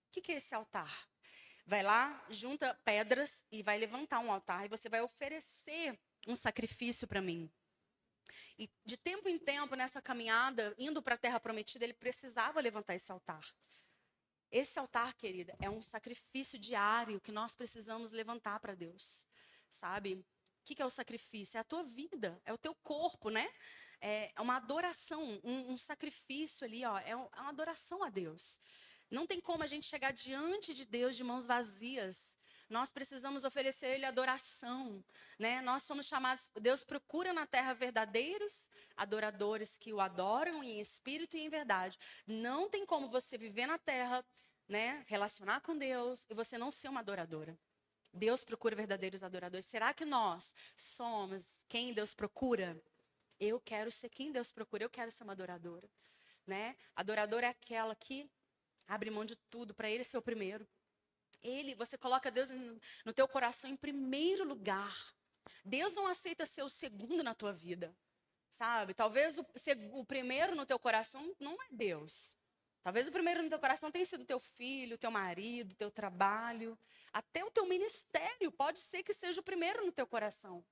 O que é esse altar? Vai lá, junta pedras e vai levantar um altar. E você vai oferecer um sacrifício para mim. E de tempo em tempo, nessa caminhada, indo para a terra prometida, ele precisava levantar esse altar. Esse altar, querida, é um sacrifício diário que nós precisamos levantar para Deus. Sabe? O que é o sacrifício? É a tua vida, é o teu corpo, né? É uma adoração, um sacrifício ali, ó, é uma adoração a Deus. Não tem como a gente chegar diante de Deus de mãos vazias. Nós precisamos oferecer a Ele adoração, né? Nós somos chamados, Deus procura na terra verdadeiros adoradores que o adoram em espírito e em verdade. Não tem como você viver na terra, né? Relacionar com Deus e você não ser uma adoradora. Deus procura verdadeiros adoradores. Será que nós somos quem Deus procura? Eu quero ser quem Deus procura, eu quero ser uma adoradora, né? Adoradora é aquela que abre mão de tudo para Ele ser o primeiro. Você coloca Deus no teu coração em primeiro lugar. Deus não aceita ser o segundo na tua vida. sabe? Talvez o primeiro no teu coração não é Deus. Talvez o primeiro no teu coração tenha sido teu filho, teu marido, teu trabalho, até o teu ministério. Pode ser que seja o primeiro no teu coração.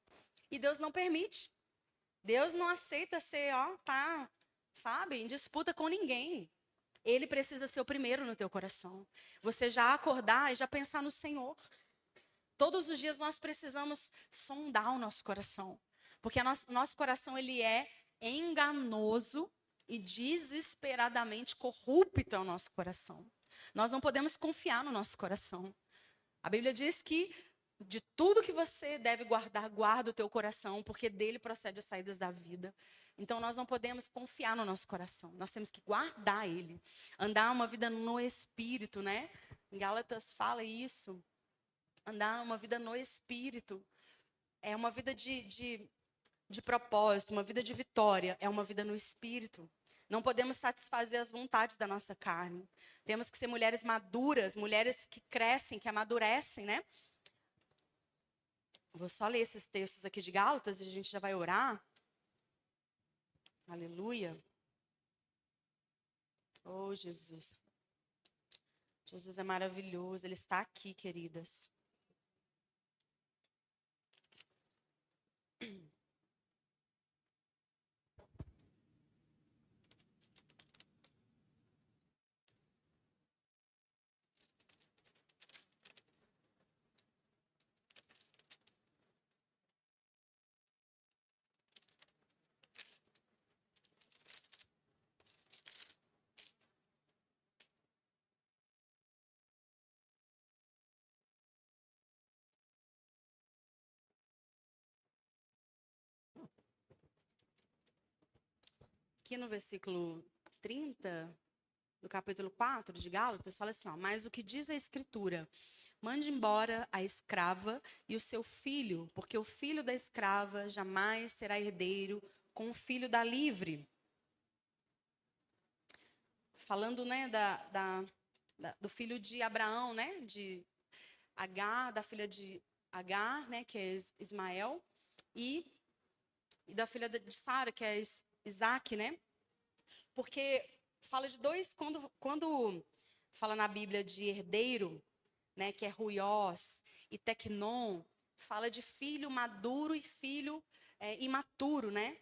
E Deus não permite. Deus não aceita ser, sabe, em disputa com ninguém. Ele precisa ser o primeiro no teu coração. Você já acordar e já pensar no Senhor. Todos os dias nós precisamos sondar o nosso coração. Porque nosso coração, ele é enganoso e desesperadamente corrupto é o nosso coração. Nós não podemos confiar no nosso coração. A Bíblia diz que de tudo que você deve guardar, guarda o teu coração, porque dele procede as saídas da vida. Então nós não podemos confiar no nosso coração. Nós temos que guardar ele. Andar uma vida no Espírito, né? Em Gálatas fala isso. Andar uma vida no Espírito. É uma vida de propósito, uma vida de vitória. É uma vida no Espírito. Não podemos satisfazer as vontades da nossa carne. Temos que ser mulheres maduras, mulheres que crescem, que amadurecem, né? Vou só ler esses textos aqui de Gálatas e a gente já vai orar. Aleluia. Oh, Jesus. Jesus é maravilhoso. Ele está aqui, queridas. Aqui no versículo 30, do capítulo 4 de Gálatas, fala assim, ó, mas o que diz a Escritura? Mande embora a escrava e o seu filho, porque o filho da escrava jamais será herdeiro com o filho da livre. Falando, né, do filho de Abraão, né, de Agar, da filha de Agar, né, que é Ismael, e da filha de Sara, que é Isaac, né? Porque fala de dois, quando fala na Bíblia de herdeiro, né, que é ruiós e tecnon, fala de filho maduro e filho imaturo, né?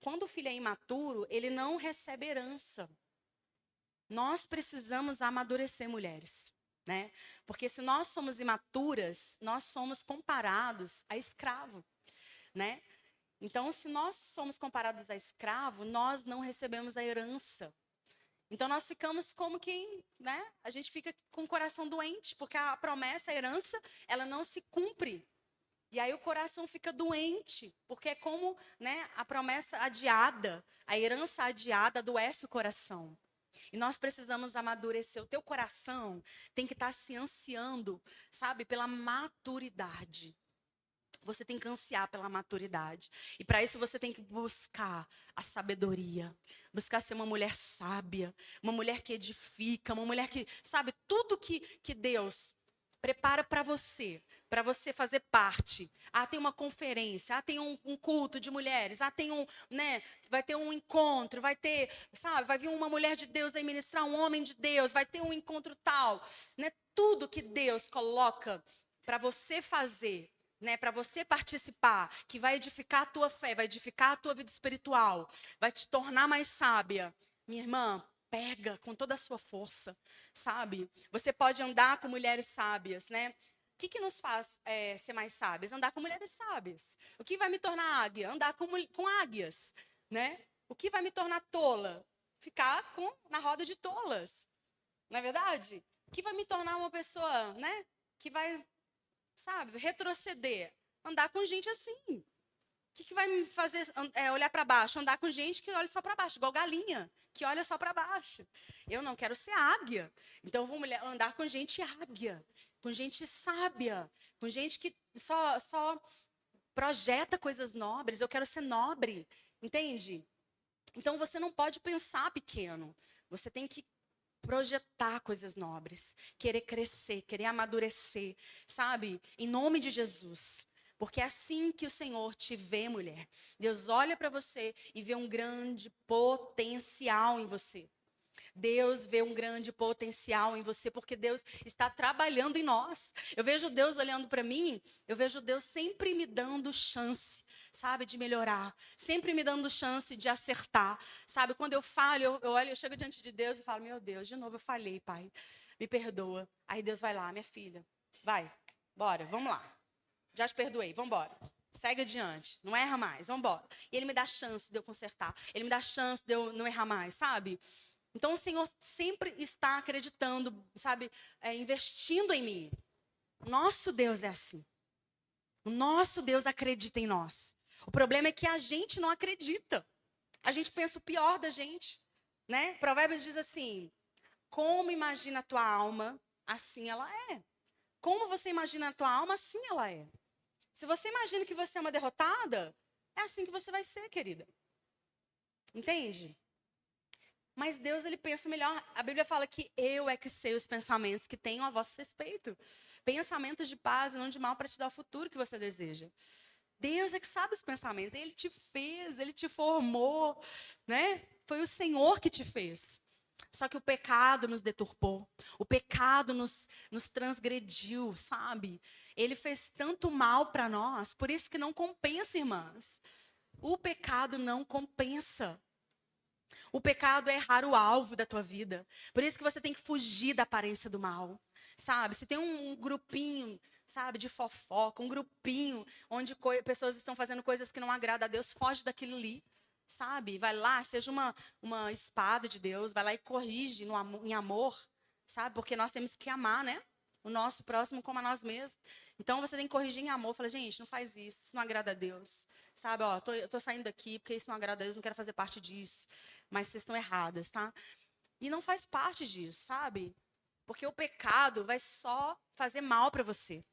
Quando o filho é imaturo, ele não recebe herança. Nós precisamos amadurecer, mulheres, né? Porque se nós somos imaturas, nós somos comparados a escravo, né? Então, se nós somos comparados a escravo, nós não recebemos a herança. Então, nós ficamos como quem, né? A gente fica com o coração doente, porque a promessa, a herança, ela não se cumpre. E aí o coração fica doente, porque é como, né, a promessa adiada, a herança adiada adoece o coração. E nós precisamos amadurecer. O teu coração tem que estar se ansiando, sabe, pela maturidade. Você tem que ansiar pela maturidade. E para isso você tem que buscar a sabedoria. Buscar ser uma mulher sábia, uma mulher que edifica, uma mulher que, sabe, tudo que Deus prepara para você fazer parte. Tem uma conferência, tem um culto de mulheres, tem né, vai ter um encontro, vai ter, sabe, vai vir uma mulher de Deus aí ministrar, um homem de Deus, vai ter um encontro tal, né? Tudo que Deus coloca para você fazer, né, para você participar, que vai edificar a tua fé, vai edificar a tua vida espiritual, vai te tornar mais sábia. Minha irmã, pega com toda a sua força, sabe? Você pode andar com mulheres sábias, né? O que nos faz ser mais sábias? Andar com mulheres sábias. O que vai me tornar águia? Andar com águias, né? O que vai me tornar tola? Ficar na roda de tolas, não é verdade? O que vai me tornar uma pessoa, né, que vai, sabe, retroceder? Andar com gente assim. O que vai me fazer olhar para baixo? Andar com gente que olha só para baixo, igual galinha, que olha só para baixo. Eu não quero ser águia. Então, eu vou andar com gente águia, com gente sábia, com gente que só projeta coisas nobres. Eu quero ser nobre, entende? Então, você não pode pensar pequeno. Você tem que projetar coisas nobres, querer crescer, querer amadurecer, sabe? Em nome de Jesus. Porque é assim que o Senhor te vê, mulher. Deus olha para você e vê um grande potencial em você. Deus vê um grande potencial em você, porque Deus está trabalhando em nós. Eu vejo Deus olhando para mim, eu vejo Deus sempre me dando chance, sabe, de melhorar, sempre me dando chance de acertar, sabe? Quando eu falho, eu olho, eu chego diante de Deus e falo: meu Deus, de novo eu falhei, Pai, me perdoa. Aí Deus vai lá: minha filha, vai, bora, vamos lá. Já te perdoei, vamos embora. Segue adiante, não erra mais, vamos embora. E Ele me dá chance de eu consertar, Ele me dá chance de eu não errar mais, sabe? Então, o Senhor sempre está acreditando, sabe, investindo em mim. Nosso Deus é assim. O nosso Deus acredita em nós. O problema é que a gente não acredita. A gente pensa o pior da gente, né? Provérbios diz assim: como imagina a tua alma, assim ela é. Como você imagina a tua alma, assim ela é. Se você imagina que você é uma derrotada, é assim que você vai ser, querida. Entende? Mas Deus, Ele pensa melhor. A Bíblia fala que eu é que sei os pensamentos que tenho a vosso respeito. Pensamentos de paz e não de mal para te dar o futuro que você deseja. Deus é que sabe os pensamentos. Ele te fez, Ele te formou, né? Foi o Senhor que te fez. Só que o pecado nos deturpou. O pecado nos transgrediu, sabe? Ele fez tanto mal para nós. Por isso que não compensa, irmãs. O pecado não compensa. O pecado é errar o alvo da tua vida. Por isso que você tem que fugir da aparência do mal, sabe? Se tem um grupinho, sabe, de fofoca, um grupinho onde pessoas estão fazendo coisas que não agradam a Deus, foge daquilo ali, sabe? Vai lá, seja uma espada de Deus, vai lá e corrige em amor, sabe? Porque nós temos que amar, né? O nosso próximo como a nós mesmos. Então, você tem que corrigir em amor. Fala: gente, não faz isso não agrada a Deus. Sabe, ó, eu tô saindo daqui porque isso não agrada a Deus, não quero fazer parte disso. Mas vocês estão erradas, tá? E não faz parte disso, sabe? Porque o pecado vai só fazer mal para você.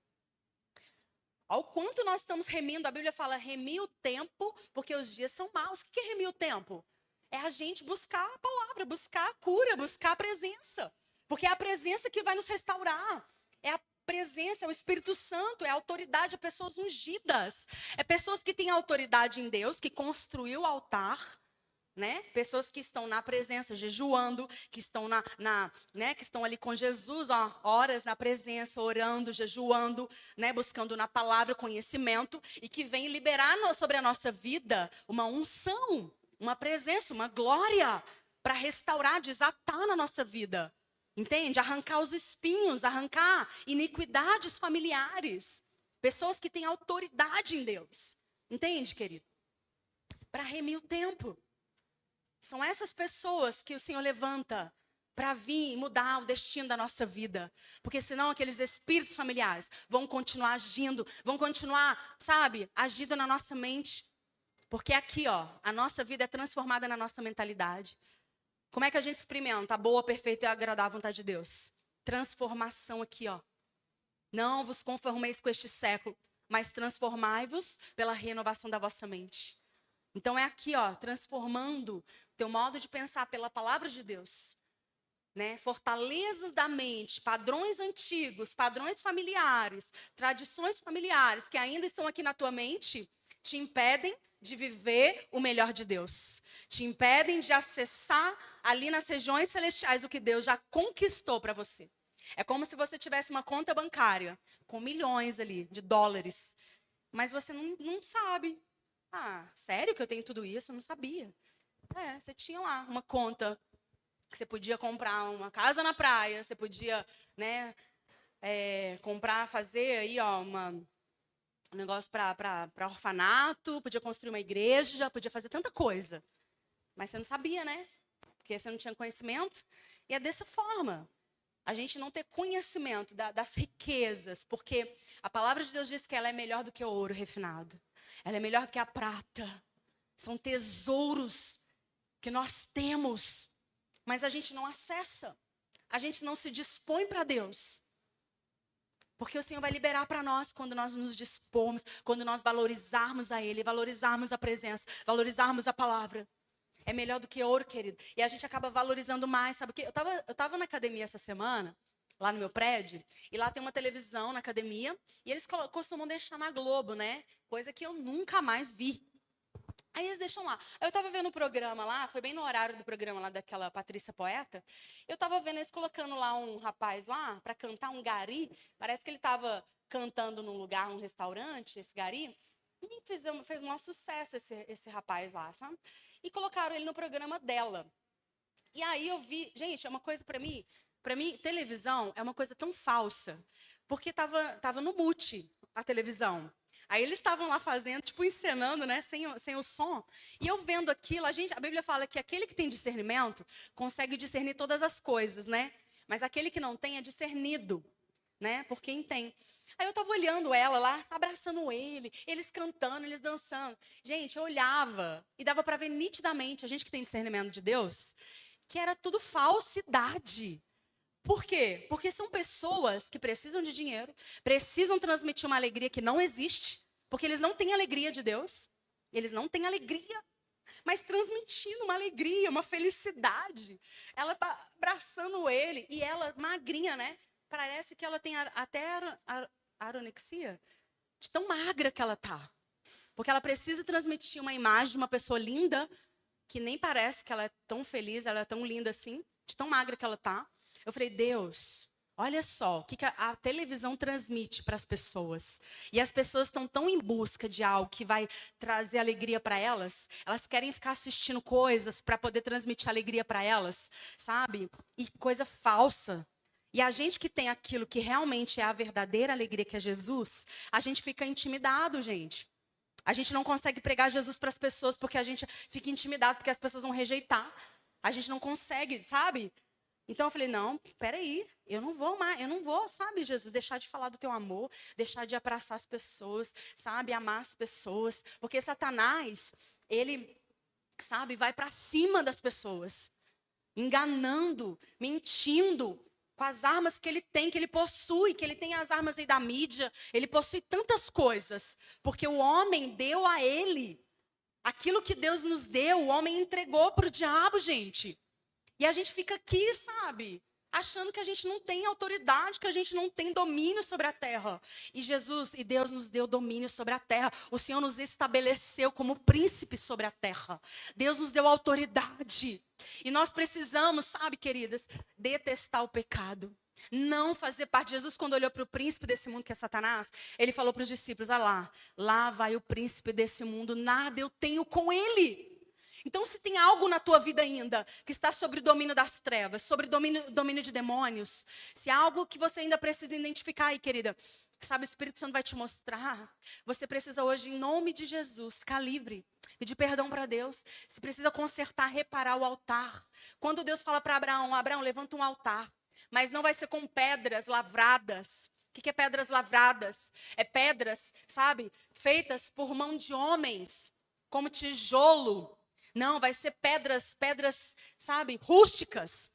Ao quanto nós estamos remindo, a Bíblia fala: remi o tempo, porque os dias são maus. O que é remir o tempo? É a gente buscar a palavra, buscar a cura, buscar a presença. Porque é a presença que vai nos restaurar. É a presença, é o Espírito Santo, é a autoridade, é pessoas ungidas. É pessoas que têm autoridade em Deus, que construiu o altar, né? Pessoas que estão na presença, jejuando, que estão né? Que estão ali com Jesus, ó, horas na presença, orando, jejuando, né? Buscando na palavra conhecimento e que vem liberar sobre a nossa vida uma unção, uma presença, uma glória para restaurar, desatar na nossa vida. Entende? Arrancar os espinhos, arrancar iniquidades familiares. Pessoas que têm autoridade em Deus. Entende, querido? Para remir o tempo. São essas pessoas que o Senhor levanta para vir e mudar o destino da nossa vida. Porque senão aqueles espíritos familiares vão continuar agindo, vão continuar, sabe, agindo na nossa mente. Porque aqui, ó, a nossa vida é transformada na nossa mentalidade. Como é que a gente experimenta a boa, perfeita e agradável vontade de Deus? Transformação aqui, ó. Não vos conformeis com este século, mas transformai-vos pela renovação da vossa mente. Então é aqui, ó, transformando teu modo de pensar pela palavra de Deus, né? Fortalezas da mente, padrões antigos, padrões familiares, tradições familiares que ainda estão aqui na tua mente, te impedem de viver o melhor de Deus. Te impedem de acessar ali nas regiões celestiais o que Deus já conquistou para você. É como se você tivesse uma conta bancária com milhões ali de dólares, mas você não sabe. Ah, sério que eu tenho tudo isso? Eu não sabia. Você tinha lá uma conta que você podia comprar uma casa na praia, você podia, né, comprar, fazer aí, ó, um negócio para orfanato, podia construir uma igreja, podia fazer tanta coisa. Mas você não sabia, né? Porque você não tinha conhecimento. E é dessa forma. A gente não ter conhecimento das riquezas, porque a palavra de Deus diz que ela é melhor do que o ouro refinado. Ela é melhor do que a prata. São tesouros que nós temos, mas a gente não acessa. A gente não se dispõe para Deus. Porque o Senhor vai liberar para nós quando nós nos dispomos, quando nós valorizarmos a Ele, valorizarmos a presença, valorizarmos a palavra. É melhor do que ouro, querido. E a gente acaba valorizando mais, sabe? Porque eu tava na academia essa semana, lá no meu prédio, e lá tem uma televisão na academia, e eles costumam deixar na Globo, né? Coisa que eu nunca mais vi. Aí eles deixam lá. Eu tava vendo o programa lá, foi bem no horário do programa lá daquela Patrícia Poeta. Eu tava vendo eles colocando lá um rapaz lá para cantar um gari. Parece que ele tava cantando num lugar, num restaurante, esse gari. E fez um maior sucesso esse rapaz lá, sabe? E colocaram ele no programa dela. E aí eu vi, gente, é uma coisa para mim, televisão é uma coisa tão falsa, porque tava no mute a televisão. Aí eles estavam lá fazendo, tipo, encenando, né, sem o som. E eu vendo aquilo, a Bíblia fala que aquele que tem discernimento consegue discernir todas as coisas, né? Mas aquele que não tem é discernido, né, por quem tem. Aí eu estava olhando ela lá, abraçando ele, eles cantando, eles dançando. Gente, eu olhava e dava para ver nitidamente, a gente que tem discernimento de Deus, que era tudo falsidade. Por quê? Porque são pessoas que precisam de dinheiro, precisam transmitir uma alegria que não existe, porque eles não têm alegria de Deus, eles não têm alegria, mas transmitindo uma alegria, uma felicidade. Ela abraçando ele, e ela magrinha, né? Parece que ela tem até anorexia, de tão magra que ela tá. Porque ela precisa transmitir uma imagem de uma pessoa linda, que nem parece que ela é tão feliz, ela é tão linda assim, de tão magra que ela tá. Eu falei, Deus, olha só o que a televisão transmite para as pessoas. E as pessoas estão tão em busca de algo que vai trazer alegria para elas. Elas querem ficar assistindo coisas para poder transmitir alegria para elas, sabe? E coisa falsa. E a gente que tem aquilo que realmente é a verdadeira alegria, que é Jesus, a gente fica intimidado, gente. A gente não consegue pregar Jesus para as pessoas porque a gente fica intimidado, porque as pessoas vão rejeitar. A gente não consegue, sabe? Então eu falei, não, peraí, eu não vou, sabe, Jesus, deixar de falar do teu amor, deixar de abraçar as pessoas, sabe, amar as pessoas. Porque Satanás, ele, sabe, vai para cima das pessoas, enganando, mentindo, com as armas que ele tem, que ele possui, que ele tem as armas aí da mídia, ele possui tantas coisas, porque o homem deu a ele aquilo que Deus nos deu, o homem entregou para o diabo, gente. E a gente fica aqui, sabe, achando que a gente não tem autoridade, que a gente não tem domínio sobre a terra. E Jesus e Deus nos deu domínio sobre a terra. O Senhor nos estabeleceu como príncipe sobre a terra. Deus nos deu autoridade. E nós precisamos, sabe, queridas, detestar o pecado. Não fazer parte. Jesus, quando olhou para o príncipe desse mundo, que é Satanás, ele falou para os discípulos, olha lá vai o príncipe desse mundo, nada eu tenho com ele. Então, se tem algo na tua vida ainda que está sobre o domínio das trevas, sobre o domínio de demônios, se há algo que você ainda precisa identificar aí, querida, sabe, o Espírito Santo vai te mostrar. Você precisa hoje, em nome de Jesus, ficar livre, pedir perdão para Deus. Você precisa consertar, reparar o altar. Quando Deus fala para Abraão, Abraão, levanta um altar, mas não vai ser com pedras lavradas. O que é pedras lavradas? É pedras, sabe, feitas por mão de homens, como tijolo. Não, vai ser pedras, sabe, rústicas.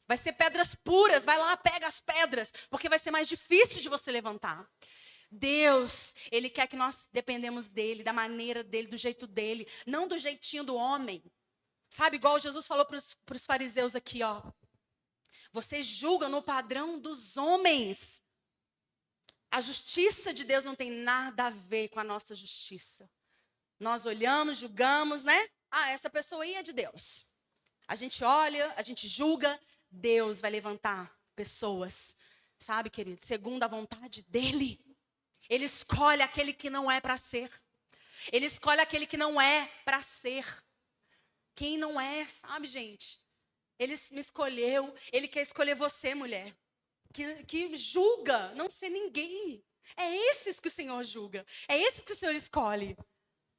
Vai ser pedras puras. Vai lá, pega as pedras, porque vai ser mais difícil de você levantar. Deus, Ele quer que nós dependemos dEle, da maneira dEle, do jeito dEle, não do jeitinho do homem. Sabe, igual Jesus falou para os fariseus aqui, ó. Vocês julgam no padrão dos homens. A justiça de Deus não tem nada a ver com a nossa justiça. Nós olhamos, julgamos, né? Essa pessoa aí é de Deus. A gente olha, a gente julga, Deus vai levantar pessoas, sabe, querido? Segundo a vontade dEle. Ele escolhe aquele que não é para ser. Ele escolhe aquele que não é para ser. Quem não é, sabe, gente? Ele me escolheu, Ele quer escolher você, mulher. Que julga não ser ninguém. É esses que o Senhor julga. É esses que o Senhor escolhe.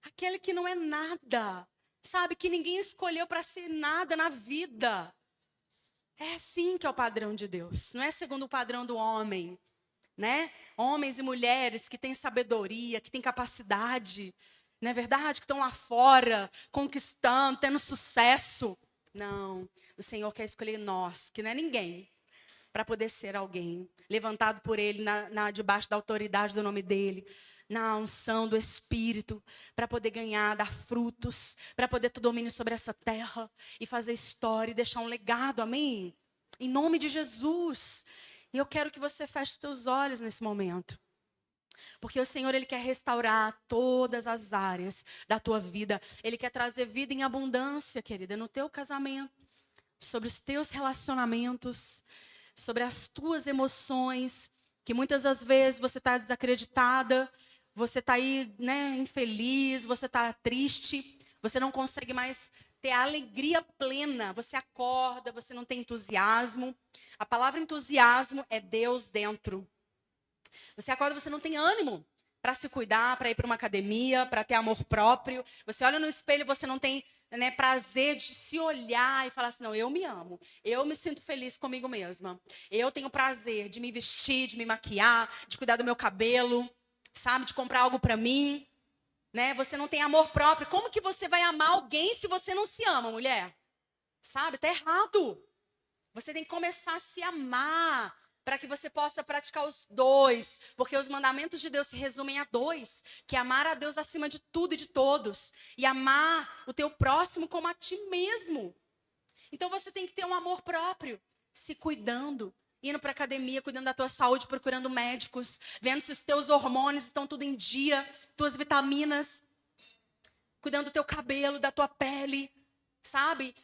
Aquele que não é nada. Sabe, que ninguém escolheu para ser nada na vida. É assim que é o padrão de Deus. Não é segundo o padrão do homem, né? Homens e mulheres que têm sabedoria, que têm capacidade, não é verdade? Que estão lá fora, conquistando, tendo sucesso. Não, o Senhor quer escolher nós, que não é ninguém, para poder ser alguém. Levantado por Ele, debaixo da autoridade do nome dEle. Na unção do Espírito, para poder ganhar, dar frutos, para poder ter domínio sobre essa terra e fazer história e deixar um legado, amém? Em nome de Jesus. E eu quero que você feche os teus olhos nesse momento. Porque o Senhor, Ele quer restaurar todas as áreas da tua vida. Ele quer trazer vida em abundância, querida, no teu casamento, sobre os teus relacionamentos, sobre as tuas emoções, que muitas das vezes você está desacreditada, você está aí, né, infeliz, você está triste, você não consegue mais ter a alegria plena, você acorda, você não tem entusiasmo. A palavra entusiasmo é Deus dentro. Você acorda, você não tem ânimo para se cuidar, para ir para uma academia, para ter amor próprio. Você olha no espelho, você não tem, né, prazer de se olhar e falar assim, não, eu me amo. Eu me sinto feliz comigo mesma. Eu tenho prazer de me vestir, de me maquiar, de cuidar do meu cabelo, sabe, de comprar algo para mim. Né? Você não tem amor próprio. Como que você vai amar alguém se você não se ama, mulher? Sabe, tá errado. Você tem que começar a se amar, para que você possa praticar os dois, porque os mandamentos de Deus se resumem a dois, que é amar a Deus acima de tudo e de todos, e amar o teu próximo como a ti mesmo. Então você tem que ter um amor próprio, se cuidando, indo para a academia, cuidando da tua saúde, procurando médicos, vendo se os teus hormônios estão tudo em dia, tuas vitaminas, cuidando do teu cabelo, da tua pele, sabe?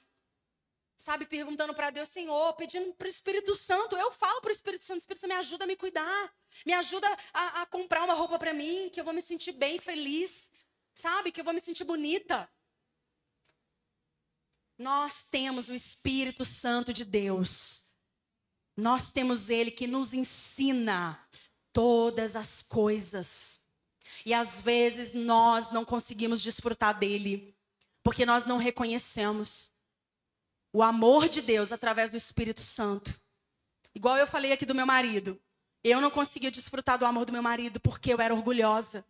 Sabe, perguntando para Deus, Senhor, pedindo para o Espírito Santo. Eu falo para o Espírito Santo, me ajuda a me cuidar. Me ajuda a comprar uma roupa para mim, que eu vou me sentir bem, feliz. Sabe, que eu vou me sentir bonita. Nós temos o Espírito Santo de Deus. Nós temos Ele que nos ensina todas as coisas. E às vezes nós não conseguimos desfrutar dele, porque nós não reconhecemos o amor de Deus através do Espírito Santo. Igual eu falei aqui do meu marido. Eu não conseguia desfrutar do amor do meu marido porque eu era orgulhosa.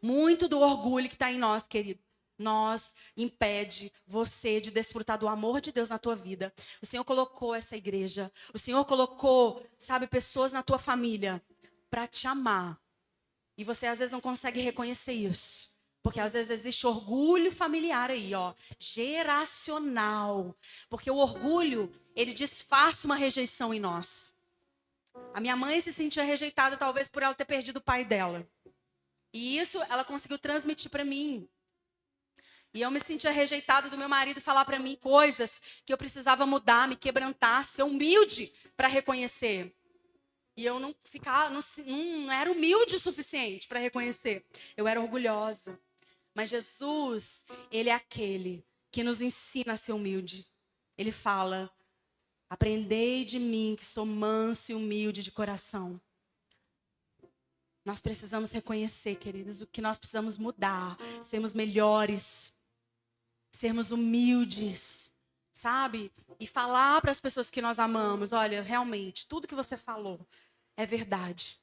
Muito do orgulho que está em nós, querido, nós impede você de desfrutar do amor de Deus na tua vida. O Senhor colocou essa igreja. O Senhor colocou, sabe, pessoas na tua família para te amar. E você às vezes não consegue reconhecer isso. Porque às vezes existe orgulho familiar aí, ó, geracional. Porque o orgulho, ele disfarça uma rejeição em nós. A minha mãe se sentia rejeitada talvez por ela ter perdido o pai dela. E isso ela conseguiu transmitir para mim. E eu me sentia rejeitada do meu marido falar para mim coisas que eu precisava mudar, me quebrantar, ser humilde para reconhecer. E eu não ficava, não era humilde o suficiente para reconhecer. Eu era orgulhosa. Mas Jesus, Ele é aquele que nos ensina a ser humilde. Ele fala, aprendei de mim que sou manso e humilde de coração. Nós precisamos reconhecer, queridos, o que nós precisamos mudar, sermos melhores, sermos humildes, sabe? E falar para as pessoas que nós amamos, olha, realmente, tudo que você falou é verdade.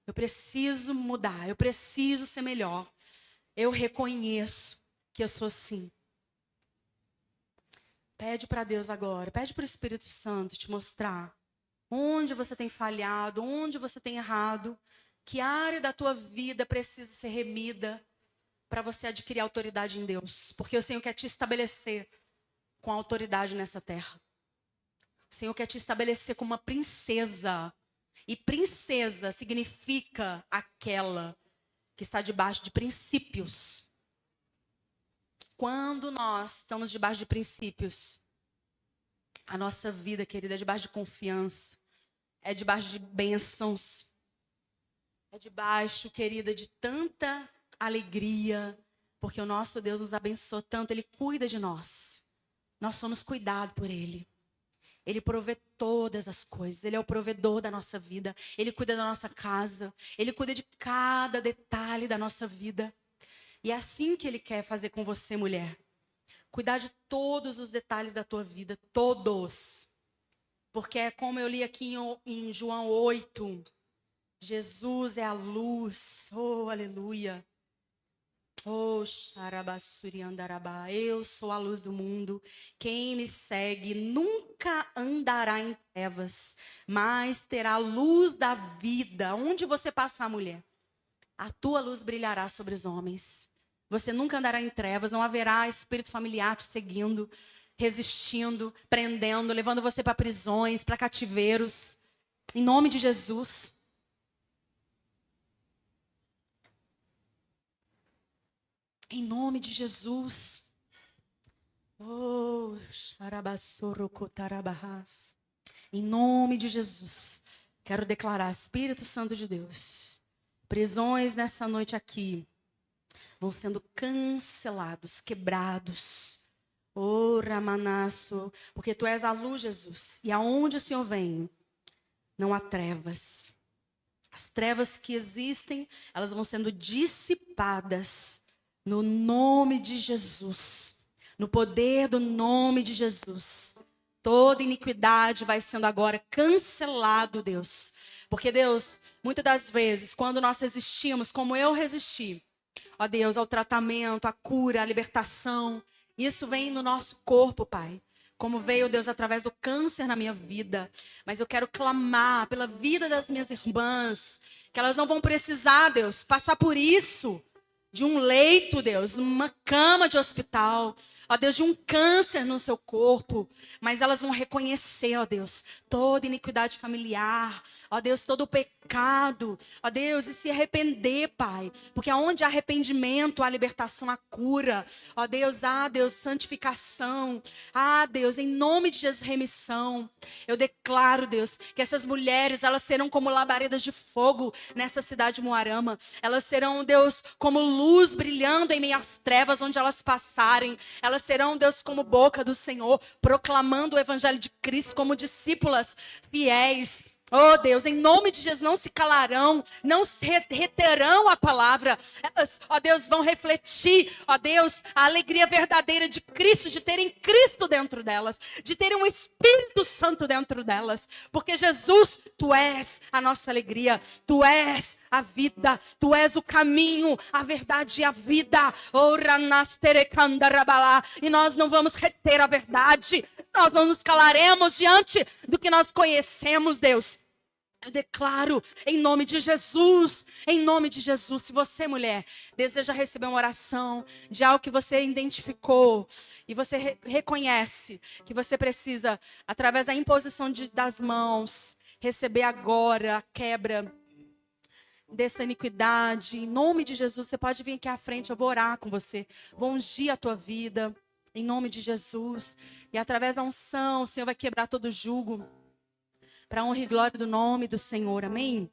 Eu preciso mudar, eu preciso ser melhor. Eu reconheço que eu sou assim. Pede para Deus agora, pede para o Espírito Santo te mostrar onde você tem falhado, onde você tem errado, que área da tua vida precisa ser remida para você adquirir autoridade em Deus. Porque o Senhor quer te estabelecer com autoridade nessa terra. O Senhor quer te estabelecer como uma princesa. E princesa significa aquela que está debaixo de princípios. Quando nós estamos debaixo de princípios, a nossa vida, querida, é debaixo de confiança, é debaixo de bênçãos, é debaixo, querida, de tanta alegria, porque o nosso Deus nos abençoou tanto, Ele cuida de nós. Nós somos cuidados por Ele. Ele provê todas as coisas. Ele é o provedor da nossa vida. Ele cuida da nossa casa. Ele cuida de cada detalhe da nossa vida. E é assim que Ele quer fazer com você, mulher. Cuidar de todos os detalhes da tua vida. Todos. Porque é como eu li aqui em João 8. Jesus é a luz. Oh, aleluia. Oh, xarabassuri andarabá, eu sou a luz do mundo. Quem me segue nunca andará em trevas, mas terá a luz da vida. Onde você passar, mulher, a tua luz brilhará sobre os homens. Você nunca andará em trevas, não haverá espírito familiar te seguindo, resistindo, prendendo, levando você para prisões, para cativeiros. Em nome de Jesus. Em nome de Jesus. Oh, xarabassorocotarabahás. Em nome de Jesus. Quero declarar, Espírito Santo de Deus, prisões nessa noite aqui vão sendo cancelados, quebrados. Oh, Ramanasso, porque Tu és a luz, Jesus. E aonde o Senhor vem, não há trevas. As trevas que existem, elas vão sendo dissipadas no nome de Jesus. No poder do nome de Jesus. Toda iniquidade vai sendo agora cancelado, Deus. Porque, Deus, muitas das vezes, quando nós resistimos, como eu resisti, ó Deus, ao tratamento, à cura, à libertação, isso vem no nosso corpo, Pai. Como veio, Deus, através do câncer na minha vida. Mas eu quero clamar pela vida das minhas irmãs, que elas não vão precisar, Deus, passar por isso. De um leito, Deus, uma cama de hospital, ó Deus, de um câncer no seu corpo, mas elas vão reconhecer, ó Deus, toda iniquidade familiar, ó Deus, todo o pecado, ó Deus, e se arrepender, Pai, porque onde há arrependimento, há libertação, há cura, ó Deus, santificação, Deus, em nome de Jesus, remissão. Eu declaro, Deus, que essas mulheres, elas serão como labaredas de fogo nessa cidade de Moarama, elas serão, Deus, como luz brilhando em meio às trevas onde elas passarem. Elas serão, Deus, como boca do Senhor, proclamando o evangelho de Cristo como discípulas fiéis. Oh Deus, em nome de Jesus, não se calarão, não se reterão a palavra. Elas, ó Deus, vão refletir, ó Deus, a alegria verdadeira de Cristo, de terem Cristo dentro delas, de terem um Espírito Santo dentro delas. Porque Jesus, Tu és a nossa alegria, Tu és a vida, Tu és o caminho, a verdade e a vida. E nós não vamos reter a verdade, nós não nos calaremos diante do que nós conhecemos, Deus. Eu declaro em nome de Jesus, se você, mulher, deseja receber uma oração de algo que você identificou e você reconhece que você precisa, através da imposição das mãos, receber agora a quebra dessa iniquidade, em nome de Jesus, você pode vir aqui à frente, eu vou orar com você, vou ungir a tua vida, em nome de Jesus, e através da unção, o Senhor vai quebrar todo jugo, para a honra e glória do nome do Senhor, amém?